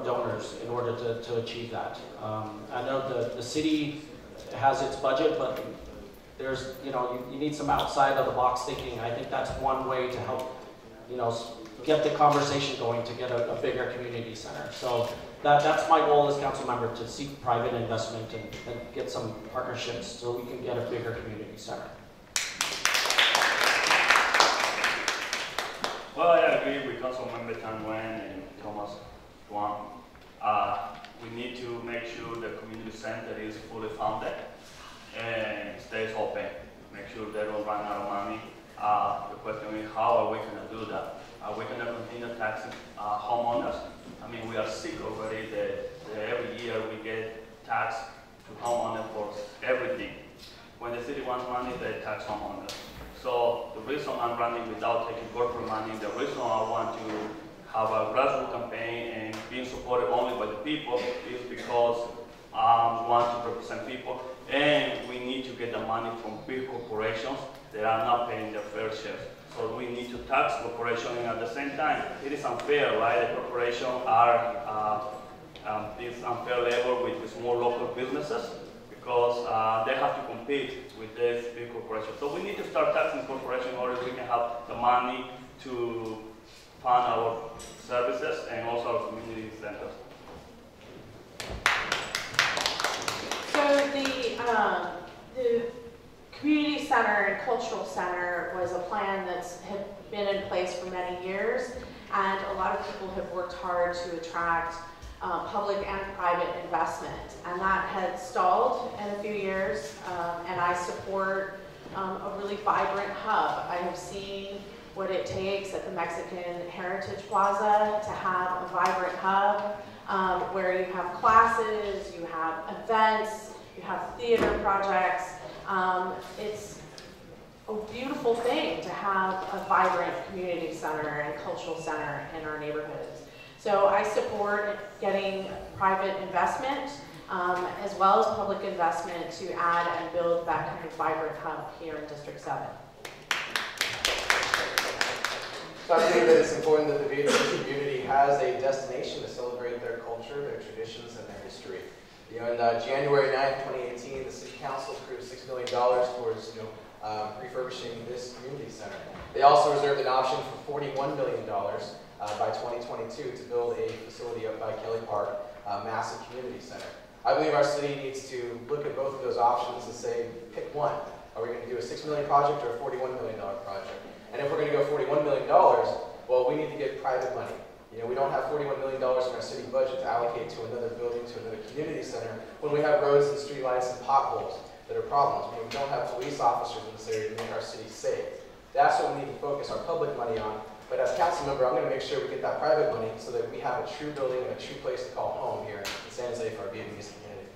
donors in order to achieve that. I know the city has its budget, but there's you need some outside of the box thinking. I think that's one way to help get the conversation going to get a bigger community center. So that's my goal as council member, to seek private investment and get some partnerships so we can get a bigger community center. Well, I agree with Council Member Tan Nguyen and Thomas Duan. We need to make sure the community center is fully funded and stays open. Make sure they don't run out of money. The question is, how are we going to do that? Are we going to continue taxing homeowners? I mean, we are sick already that every year we get taxed to homeowners for everything. When the city wants money, they tax homeowners. So the reason I'm running without taking corporate money, the reason I want to have a grassroots campaign and being supported only by the people is because I want to represent people, and we need to get the money from big corporations that are not paying their fair share. So we need to tax corporations, and at the same time, it is unfair, right? The corporations are this unfair level with the small local businesses because they have to compete with these big corporations. So we need to start taxing corporations in order we can have the money to fund our services and also our community centers. So the community center and cultural center was a plan that's had been in place for many years, and a lot of people have worked hard to attract public and private investment, and that had stalled in a few years, and I support a really vibrant hub. I have seen what it takes at the Mexican Heritage Plaza to have a vibrant hub. where you have classes, you have events, you have theater projects. It's a beautiful thing to have a vibrant community center and cultural center in our neighborhoods. So I support getting private investment as well as public investment to add and build that kind of vibrant hub here in District 7. So I believe that it's important that the Vietnamese community has a destination to celebrate their culture, their traditions, and their history. You know, on January 9th, 2018, the City Council approved $6 million towards refurbishing this community center. They also reserved an option for $41 million by 2022 to build a facility up by Kelly Park, a massive community center. I believe our city needs to look at both of those options and say, pick one. Are we going to do a $6 million project or a $41 million project? And if we're going to go $41 million, well, we need to get private money. You know, we don't have $41 million in our city budget to allocate to another building, to another community center, when we have roads and streetlights and potholes that are problems. When we don't have police officers in this area to make our city safe. That's what we need to focus our public money on. But as council member, I'm going to make sure we get that private money so that we have a true building and a true place to call home here in San Jose for our Vietnamese community.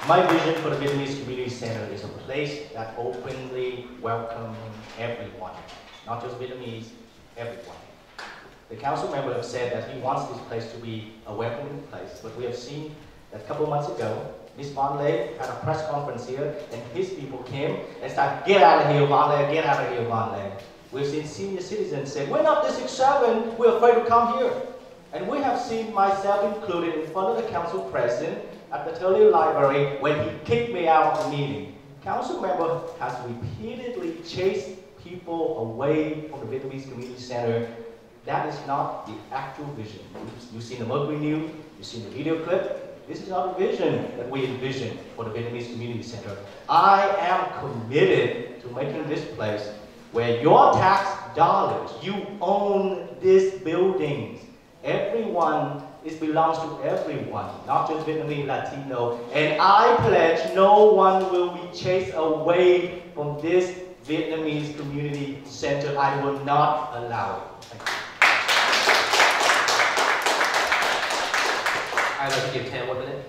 My vision for the Vietnamese Community Center is a place that openly welcomes everyone, not just Vietnamese, everyone. The council member have said that he wants this place to be a welcoming place, but we have seen that a couple months ago, Ms. Von Lay had a press conference here, and his people came and started, get out of here, Von Lay, get out of here, Von Lay. We've seen senior citizens say, we're not District 7, we're afraid to come here. And we have seen myself included in front of the council president at the Turley Library when he kicked me out of the meeting. Council member has repeatedly chased people away from the Vietnamese Community Center. That is not the actual vision. You've seen the Mercury News, you've seen the video clip. This is not a vision that we envision for the Vietnamese Community Center. I am committed to making this place where your tax dollars, you own these buildings. Everyone, it belongs to everyone, not just Vietnamese, Latino. And I pledge no one will be chased away from this Vietnamese Community Center. I will not allow it. Thank you. I'd like to give Tam 1 minute.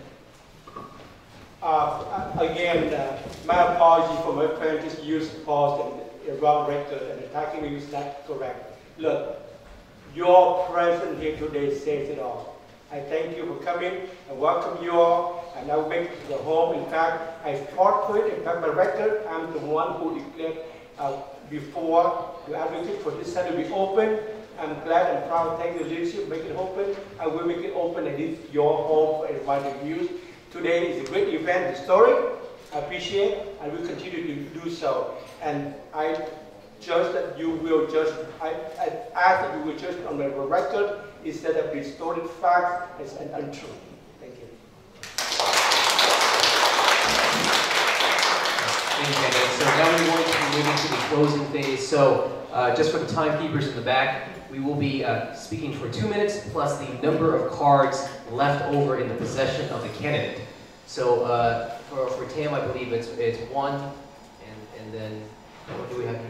Again, my apology for my friend just used pause and wrong record and attacking me is not correct. Look, your presence here today says it all. I thank you for coming and welcome you all, and I will make it to the home. In fact, I fought for it. In fact, my record, I'm the one who declared before the advocate for this center to be open. I'm glad and proud. Thank the leadership make it open. I will make it open, and it's your home for everybody to use. Today is a great event, historic. I appreciate, and will continue to do so. And I judge that you will judge. I ask that you will judge on my record instead of distorted facts as an untrue. Thank you. Thank you, Kenneth. So now we're going to be moving to the closing phase. So just for the timekeepers in the back, we will be speaking for 2 minutes plus the number of cards left over in the possession of the candidate. So for Tam, I believe it's 1, and then what do we have?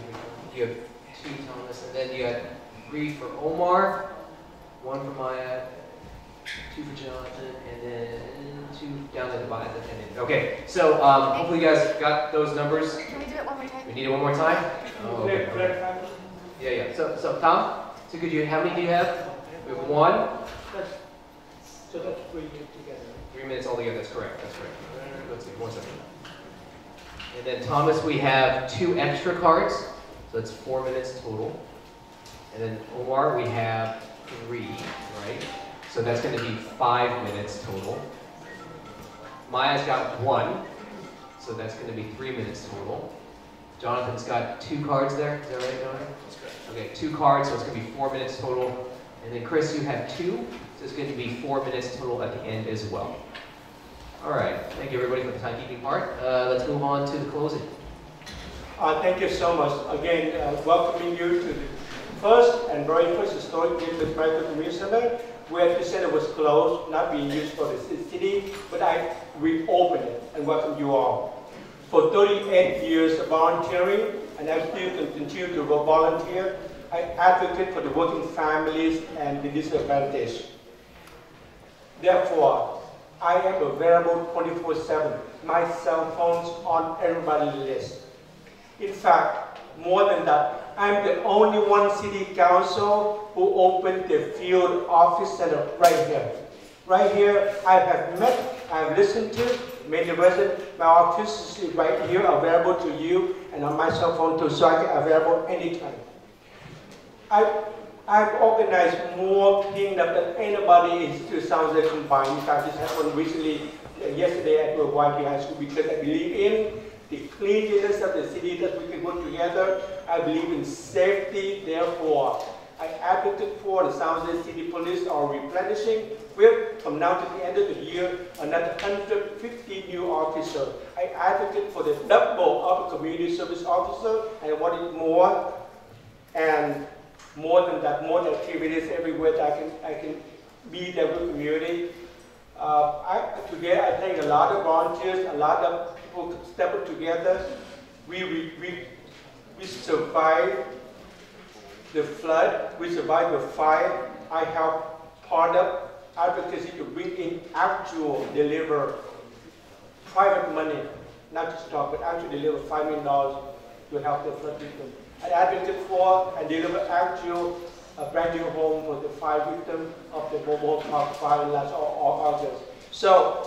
You have 2, Thomas, and then you have 3 for Omar, 1 for Maya, 2 for Jonathan, and then 2 down at the bottom. Okay, so hopefully you guys got those numbers. Can we do it one more time? We need it one more time? Oh, okay. Yeah. So Tom, so could you, how many do you have? We have 1. So that's 3 together. 3 minutes altogether, that's correct, that's correct. Let's see, 1 second. And then Thomas, we have 2 extra cards, so that's 4 minutes total. And then Omar, we have 3, right? So that's going to be 5 minutes total. Maya's got 1, so that's going to be 3 minutes total. Jonathan's got 2 cards there, is that right, Jonathan? That's correct. Okay, 2 cards, so it's going to be 4 minutes total. And then Chris, you have 2, so it's going to be 4 minutes total at the end as well. All right, thank you everybody for the timekeeping part. Let's move on to the closing. Thank you so much. Again, welcoming you to the first and very first historic Vietnamese American Community Center, where the center was closed, not being used for the city, but I reopened it and welcome you all. For 38 years of volunteering, and I still can continue to volunteer, I advocate for the working families and the disadvantaged. Therefore, I am available 24/7. My cell phone's on everybody's list. In fact, more than that, I'm the only one city council who opened the field office center right here. Right here, I have met, I have listened to many residents. My office is right here, available to you, and on my cell phone too, so I can available anytime. I've organized more cleanup than anybody in 2000 combined. In fact, this happened recently, yesterday at YP High School, because I believe in the cleanliness of the city, that we can work together. I believe in safety, therefore, I advocate for the San Jose City Police are replenishing with, from now to the end of the year, another 150 new officers. I advocate for the double of a community service officer. I wanted more, and more than that, more activities everywhere that I can be there with the community. Today I thank a lot of volunteers, a lot of people stepped together. We survived the flood, we survived the fire. I helped part of advocacy to bring in actual deliver private money, not just talk, but actually deliver $5 million to help the flood victims. I advocate for and deliver actual brand new home for the 5 victims of the mobile park fire last August. So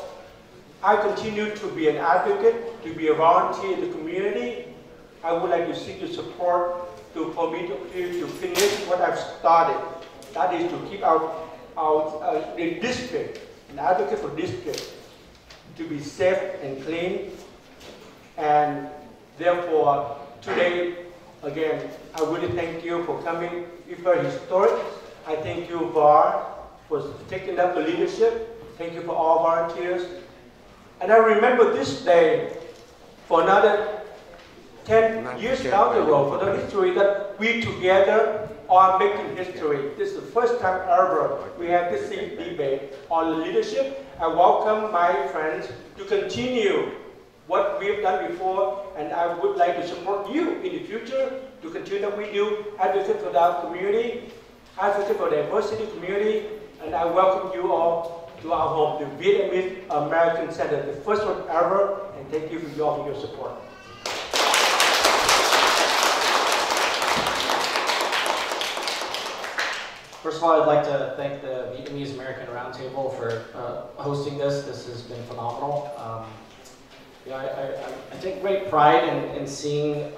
I continue to be an advocate, to be a volunteer in the community. I would like to seek your support for me to finish what I've started. That is to keep the district, an advocate for district, to be safe and clean. And therefore, today, again, I really thank you for coming. It's very historic. I thank you, VAR, for taking up the leadership. Thank you for all volunteers. And I remember this day for another 10 years down the road, for the history that we together are making history. This is the first time ever we have this debate on leadership. I welcome my friends to continue what we've done before, and I would like to support you in the future to continue what we do, advocate for our community, advocate for the diversity community, and I welcome you all to our home, the Vietnamese American Center, the first one ever, and thank you for all for your support. First of all, I'd like to thank the Vietnamese American Roundtable for hosting this. This has been phenomenal. I take great pride in seeing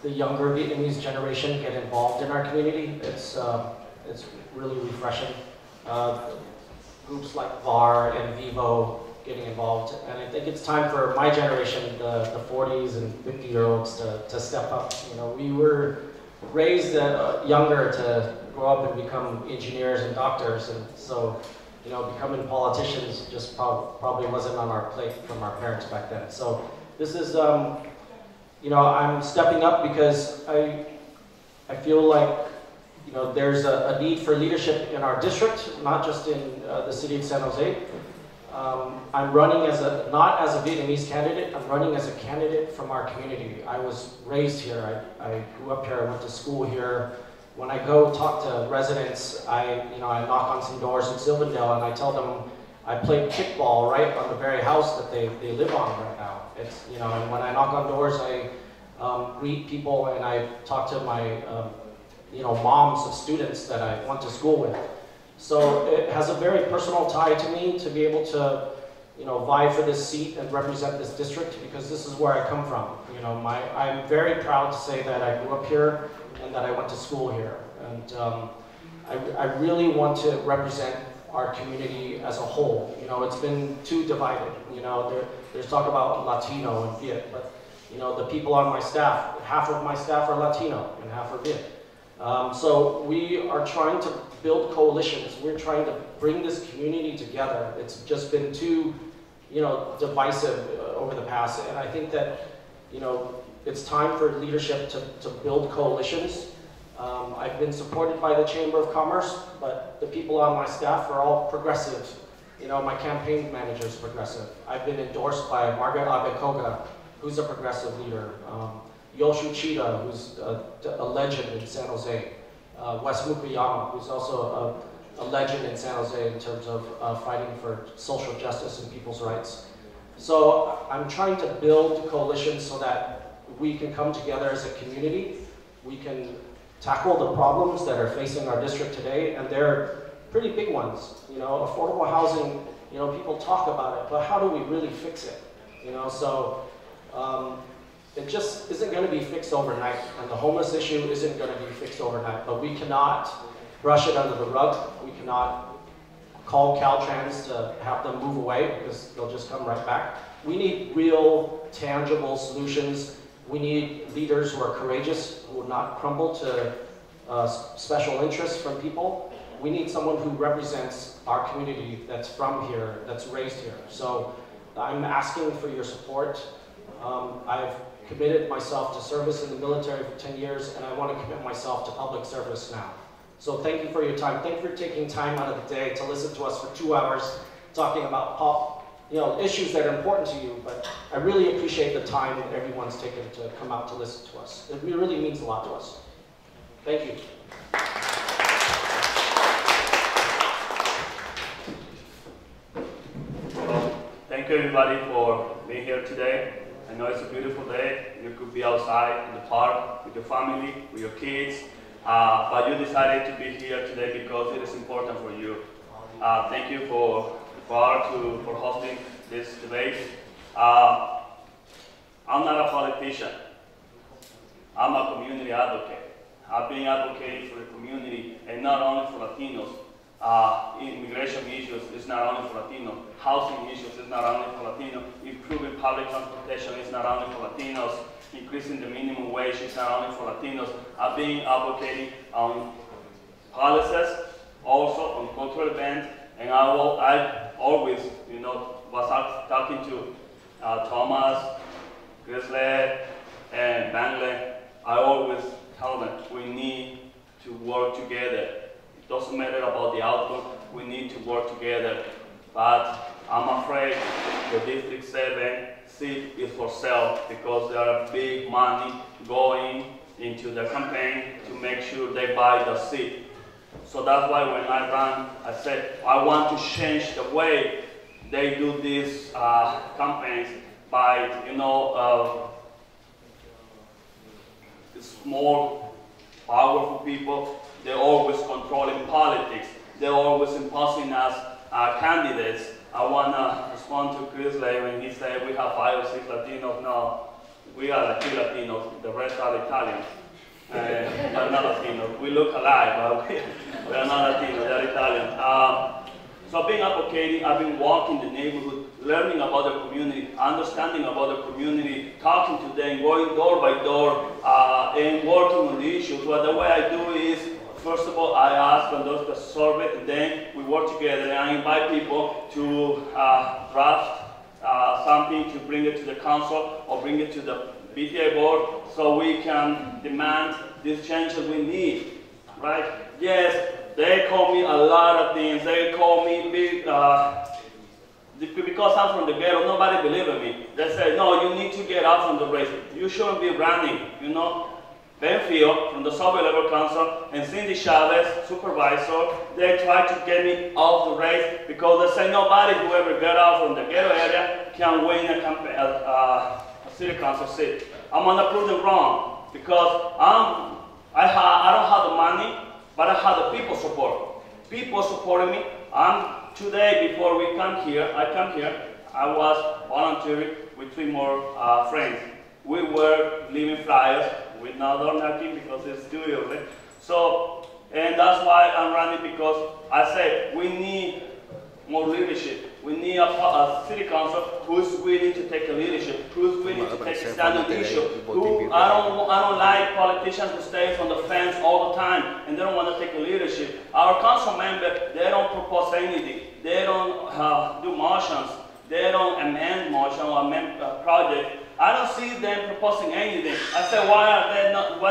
the younger Vietnamese generation get involved in our community. It's really refreshing. Groups like VAR and Vivo getting involved, and I think it's time for my generation, the 40s and 50-year-olds, to step up. You know, we were raised younger to grow up and become engineers and doctors, and so, you know, becoming politicians just probably wasn't on our plate from our parents back then. So this is, you know, I'm stepping up because I feel like, you know, there's a need for leadership in our district, not just in the city of San Jose. I'm running not as a Vietnamese candidate, I'm running as a candidate from our community. I was raised here, I grew up here, I went to school here. When I go talk to residents, I knock on some doors in Silverdale and I tell them I played kickball right on the very house that they live on right now. It's, you know, and when I knock on doors, I greet people and I talk to my moms of students that I went to school with. So it has a very personal tie to me to be able to, you know, vie for this seat and represent this district, because this is where I come from. You know, I'm very proud to say that I grew up here and that I went to school here. And I really want to represent our community as a whole. You know, it's been too divided. You know, there's talk about Latino and Viet, but, you know, the people on my staff, half of my staff are Latino and half are Viet. So we are trying to build coalitions. We're trying to bring this community together. It's just been too, you know, divisive over the past. And I think that, you know, it's time for leadership to build coalitions. I've been supported by the Chamber of Commerce, but the people on my staff are all progressive. You know, my campaign manager is progressive. I've been endorsed by Margaret Abekoga, who's a progressive leader. Yoshu Chida, who's a legend in San Jose. Wes Mukuyama, who's also a legend in San Jose in terms of fighting for social justice and people's rights. So I'm trying to build coalitions so that we can come together as a community. We can tackle the problems that are facing our district today, and they're pretty big ones. You know, affordable housing, you know, people talk about it, but how do we really fix it? You know, so it just isn't going to be fixed overnight, and the homeless issue isn't going to be fixed overnight, but we cannot brush it under the rug. We cannot call Caltrans to have them move away because they'll just come right back. We need real, tangible solutions. We need leaders who are courageous, who will not crumble to special interests from people. We need someone who represents our community that's from here, that's raised here. So I'm asking for your support. I've committed myself to service in the military for 10 years, and I want to commit myself to public service now. So thank you for your time. Thank you for taking time out of the day to listen to us for 2 hours talking about issues that are important to you, but I really appreciate the time that everyone's taken to come out to listen to us. It really means a lot to us. Thank you. Well, thank you everybody for being here today. I know it's a beautiful day. You could be outside in the park with your family, with your kids, but you decided to be here today because it is important for you. Thank you for hosting this debate. I'm not a politician. I'm a community advocate. I've been advocating for the community, and not only for Latinos. Immigration issues is not only for Latinos. Housing issues is not only for Latinos. Improving public transportation is not only for Latinos. Increasing the minimum wage is not only for Latinos. I've been advocating on policies, also on cultural events, and I always, was talking to Thomas, Grizzly, and Bangley. I always tell them we need to work together. It doesn't matter about the outcome, we need to work together. But I'm afraid the District 7 seat is for sale because there are big money going into the campaign to make sure they buy the seat. So that's why when I ran, I said, I want to change the way they do these campaigns by, small, powerful people. They're always controlling politics. They're always imposing us candidates. I want to respond to Grizzly when he said we have 5 or 6 Latinos. No, we are 2 Latinos. The rest are Italians. But not Latinos. We look alike, but we are not Latinos. They're Italians. So I've been advocating. I've been walking the neighborhood, learning about the community, understanding about the community, talking to them, going door by door, and working on the issues. Well, the way I do is, first of all, I ask and those that solve it, and then we work together, and I invite people to draft something to bring it to the council or bring it to the BTA board so we can demand these changes we need, right? Yes, they call me a lot of things. They call me big, because I'm from the ghetto, nobody believed in me. They say, no, you need to get out from the race. You shouldn't be running, Benfield, from the subway level council, and Cindy Chavez, supervisor, they tried to get me off the race because they say nobody who ever got out from the ghetto area can win a city council seat. I'm going to prove them wrong because I don't have the money, but I have the people support. People supporting me. Today, before I come here, I was volunteering with 3 more friends. We were leaving flyers with no door knocking because it's too early. So, and that's why I'm running, because I say we need more leadership. We need a city council who's willing to take a leadership, who's willing to take a stand on the issue. I don't like politicians who stay on the fence all the time and they don't want to take a leadership. Our council members, they don't propose anything. They don't do motions. They don't amend motion or amend project. I don't see them proposing anything. I said, why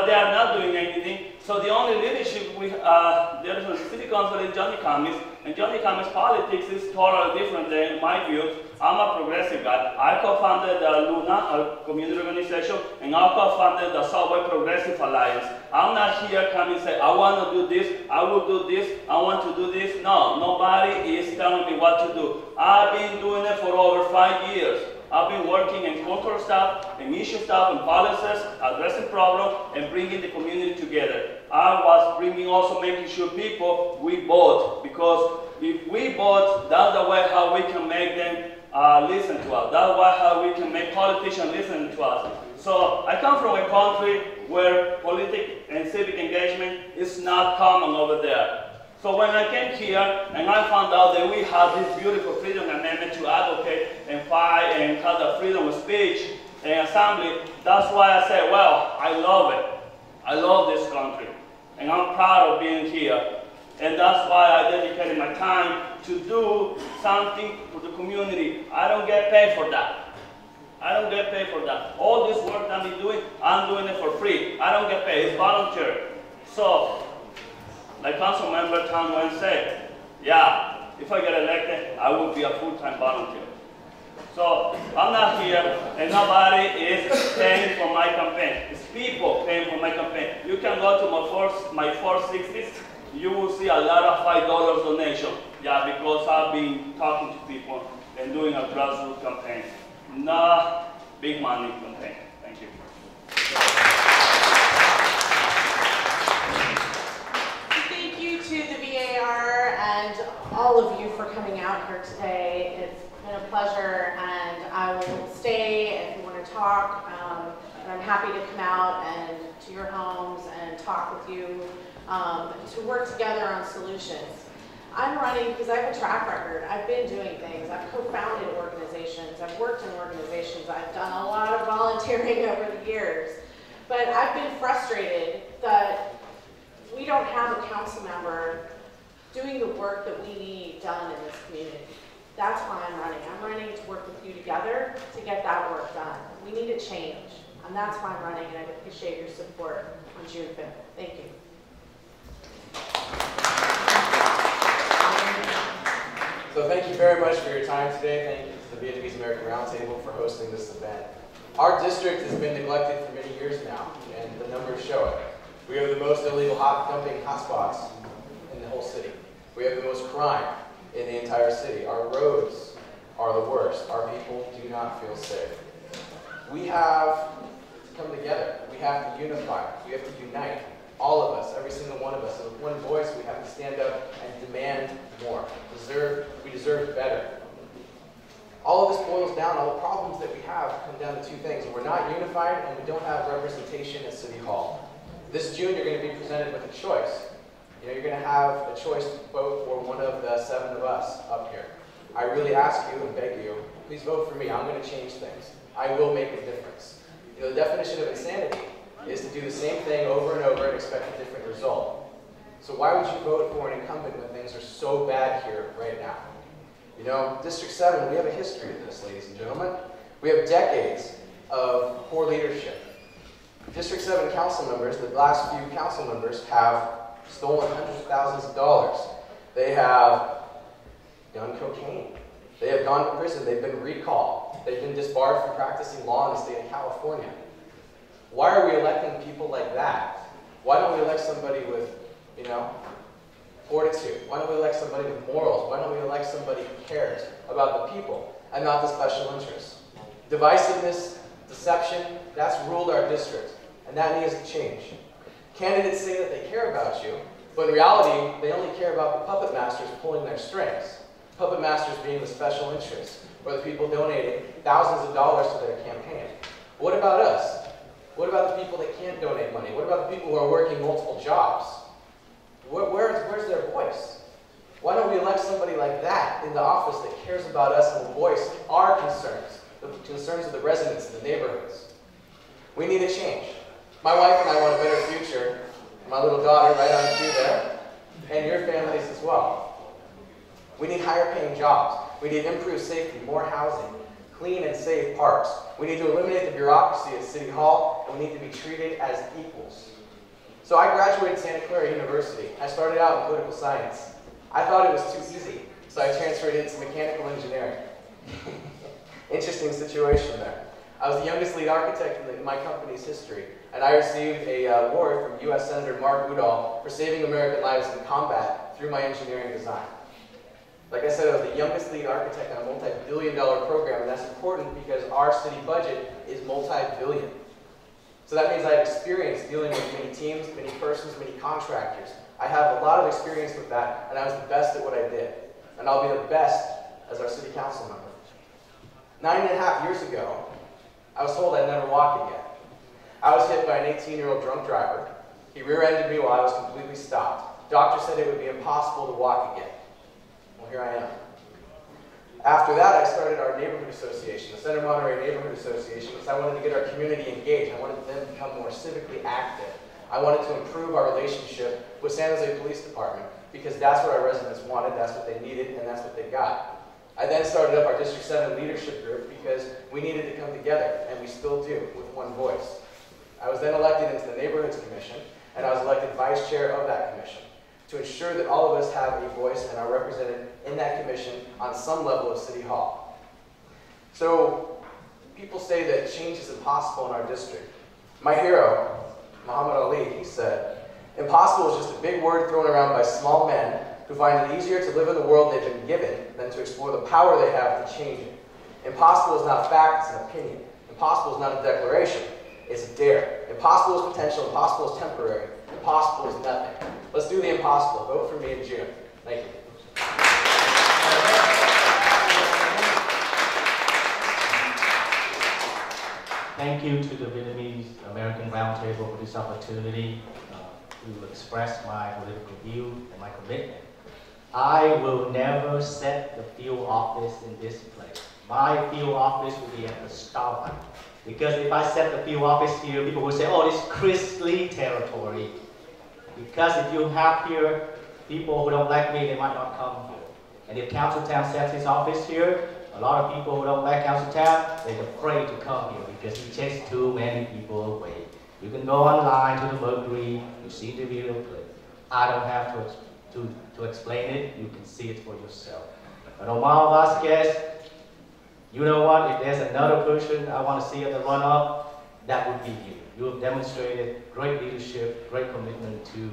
they are not doing anything? So the only leadership there is on the city council is Johnny Cummings, and Johnny Cummings' politics is totally different than my views. I'm a progressive guy. I co-founded the Luna, a community organization, and I co-founded the Subway Progressive Alliance. I'm not here coming and say, I want to do this, I will do this, I want to do this. No, nobody is telling me what to do. I've been doing it for over 5 years. I've been working in cultural stuff, in issue stuff, in policies, addressing problems, and bringing the community together. I was bringing also making sure people, we vote, because if we vote, that's the way how we can make them listen to us. That's why how we can make politicians listen to us. So I come from a country where politics and civic engagement is not common over there. So when I came here and I found out that we have this beautiful freedom amendment to advocate and fight and have the freedom of speech and assembly, that's why I said, well, I love it. I love this country. And I'm proud of being here. And that's why I dedicated my time to do something for the community. I don't get paid for that. I don't get paid for that. All this work that I'm doing it for free. I don't get paid. It's voluntary. So, like Council Member Tom Wen said, yeah, if I get elected, I will be a full-time volunteer. So I'm not here, and nobody is paying for my campaign. It's people paying for my campaign. You can go to my 460s, you will see a lot of $5 donation. Yeah, because I've been talking to people and doing a grassroots campaign. Not big money campaign. Thank you. Thank you to the VAR and all of you for coming out here today. It's been a pleasure, and I will stay if you want to talk. And I'm happy to come out and to your homes and talk with you to work together on solutions. I'm running because I have a track record. I've been doing things. I've co-founded organizations. I've worked in organizations. I've done a lot of volunteering over the years. But I've been frustrated that we don't have a council member doing the work that we need done in this community. That's why I'm running. I'm running to work with you together to get that work done. We need a change, and that's why I'm running, and I'd appreciate your support on June 5th. Thank you. So thank you very much for your time today. Thank you to the Vietnamese American Roundtable for hosting this event. Our district has been neglected for many years now, and the numbers show it. We have the most illegal dumping hotspots in the whole city. We have the most crime in the entire city. Our roads are the worst. Our people do not feel safe. We have to come together. We have to unify. We have to unite. All of us, every single one of us. And with one voice, we have to stand up and demand more. We deserve better. All of this boils down, all the problems that we have come down to two things. We're not unified, and we don't have representation at City Hall. This June, you're going to be presented with a choice. You're going to have a choice to vote for one of the 7 of us up here. I really ask you and beg you, please vote for me. I'm going to change things. I will make a difference. The definition of insanity is to do the same thing over and over and expect a different result. So why would you vote for an incumbent when things are so bad here right now? District 7, we have a history of this, ladies and gentlemen. We have decades of poor leadership. District 7 council members, the last few council members, have stolen hundreds of thousands of dollars. They have done cocaine. They have gone to prison. They've been recalled. They've been disbarred from practicing law in the state of California. Why are we electing people like that? Why don't we elect somebody with, fortitude? Why don't we elect somebody with morals? Why don't we elect somebody who cares about the people and not the special interests? Divisiveness, deception, that's ruled our district, and that needs to change. Candidates say that they care about you, but in reality, they only care about the puppet masters pulling their strings. Puppet masters being the special interests, or the people donating thousands of dollars to their campaign. What about us? What about the people that can't donate money? What about the people who are working multiple jobs? Where's their voice? Why don't we elect somebody like that into office that cares about us and will voice our concerns, the concerns of the residents in the neighborhoods? We need a change. My wife and I want a better future. My little daughter right on cue there. And your families as well. We need higher paying jobs. We need improved safety, more housing, clean and safe parks. We need to eliminate the bureaucracy at City Hall, and we need to be treated as equals. So I graduated Santa Clara University. I started out in political science. I thought it was too easy, so I transferred into mechanical engineering. Interesting situation there. I was the youngest lead architect in my company's history, and I received an award from U.S. Senator Mark Udall for saving American lives in combat through my engineering design. Like I said, I was the youngest lead architect on a multi-billion-dollar program, and that's important because our city budget is multi-billion. So that means I have experience dealing with many teams, many persons, many contractors. I have a lot of experience with that, and I was the best at what I did. And I'll be the best as our city council member. 9.5 years ago, I was told I'd never walk again. I was hit by an 18-year-old drunk driver. He rear-ended me while I was completely stopped. Doctor said it would be impossible to walk again. Well, here I am. After that, I started our neighborhood association, the Center Monterey Neighborhood Association, because I wanted to get our community engaged. I wanted them to become more civically active. I wanted to improve our relationship with San Jose Police Department, because that's what our residents wanted, that's what they needed, and that's what they got. I then started up our District 7 leadership group because we needed to come together, and we still do, with one voice. I was then elected into the Neighborhoods Commission, and I was elected vice chair of that commission, to ensure that all of us have a voice and are represented in that commission on some level of City Hall. So, people say that change is impossible in our district. My hero, Muhammad Ali, he said, "Impossible is just a big word thrown around by small men who find it easier to live in the world they've been given than to explore the power they have to change it. Impossible is not fact, it's an opinion. Impossible is not a declaration, it's a dare. Impossible is potential, impossible is temporary. Impossible is nothing." Let's do the impossible. Vote for me in June. Thank you. Thank you to the Vietnamese American Roundtable for this opportunity to express my political view and my commitment. I will never set the field office in this place. My field office will be at the Starlight. Because if I set the field office here, people will say, oh, this is Chris Lee territory. Because if you have here people who don't like me, they might not come here. And if Counciltown sets his office here, a lot of people who don't like Counciltown, they're afraid to come here because he takes too many people away. You can go online to the Mercury, you see the video clip. I don't have to explain it, you can see it for yourself. But Omar Vasquez, you know what, if there's another person I want to see at the run-up, that would be you. You have demonstrated great leadership, great commitment to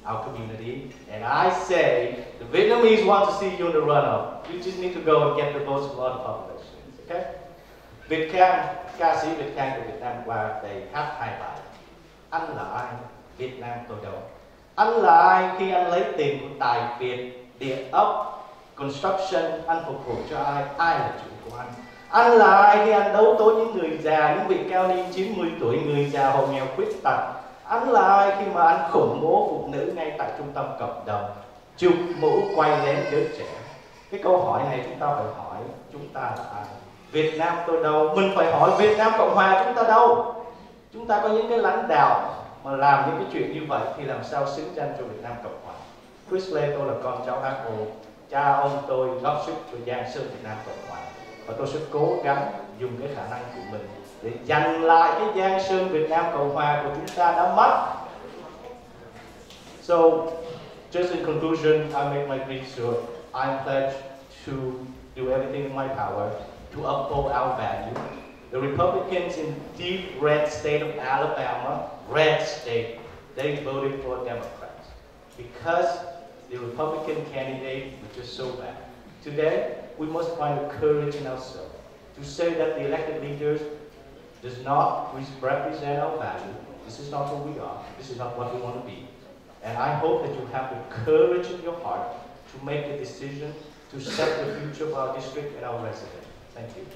our community. And I say, the Vietnamese want to see you in the run-up. You just need to go and get the votes from other populations, okay? Việt Cang, ca sĩ Việt Cang của Việt Nam qua đây hát 2 bài. Anh là ai? Việt Nam tôi đâu? Anh là ai khi anh lấy tiền của tài Việt, địa ốc, construction, anh phục vụ cho ai? Ai là chủ của anh? Anh là ai khi anh đấu tố những người già, những vị cao niên 90 tuổi, người già hộ nghèo khuyết tật? Anh là ai khi mà anh khủng bố phụ nữ ngay tại trung tâm cộng đồng, chụp mũ quay lén giới trẻ? Cái câu hỏi này chúng ta phải hỏi, chúng ta là ai? Việt Nam tôi đâu? Mình phải hỏi Việt Nam Cộng Hòa chúng ta đâu? Chúng ta có những cái lãnh đạo mà làm những cái chuyện như vậy thì làm sao xứng danh cho Việt Nam Cộng Hòa? Chris Lê, tôi là con cháu Bác Hồ, cha ông tôi góp sức cho Giang Sơn Việt Nam Cộng Hòa. Và tôi sẽ cố gắng dùng cái khả năng của mình để giành lại cái Giang Sơn Việt Nam Cộng Hòa của chúng ta đã mất. So, just in conclusion, I make my plea short. I pledge to do everything in my power to uphold our values. The Republicans in deep red state of Alabama, red state, they voted for Democrats because the Republican candidate was just so bad. Today, we must find the courage in ourselves to say that the elected leaders does not represent our value. This is not who we are. This is not what we want to be. And I hope that you have the courage in your heart to make the decision to set the future of our district and our residents. Thank you.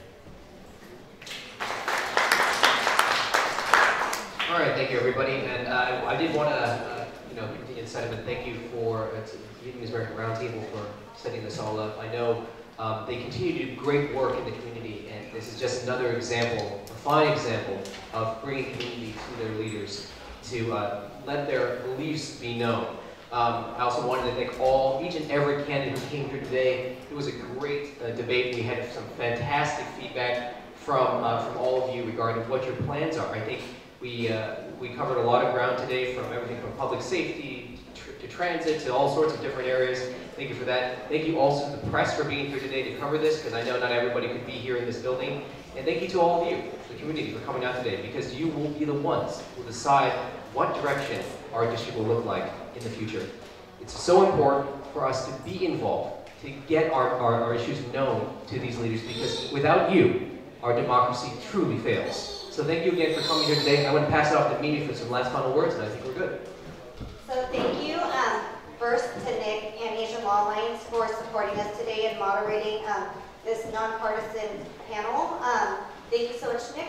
All right, thank you, everybody. And I did want to, continue the sentiment. Thank you for the Vietnamese American Roundtable for setting this all up. I know they continue to do great work in the community, and this is just another example, a fine example of bringing community to their leaders to let their beliefs be known. I also wanted to thank each and every candidate who came here today. It was a great debate. We had some fantastic feedback from all of you regarding what your plans are. I think we covered a lot of ground today, from everything from public safety to transit to all sorts of different areas. Thank you for that. Thank you also to the press for being here today to cover this, because I know not everybody could be here in this building. And thank you to all of you, the community, for coming out today, because you will be the ones who decide what direction our district will look like in the future. It's so important for us to be involved, to get our issues known to these leaders, because without you, our democracy truly fails. So thank you again for coming here today. I want to pass it off to Mimi for some last final words, and I think we're good. So thank you first to Nick and Asian Law Alliance for supporting us today and moderating this nonpartisan panel. Thank you so much, Nick.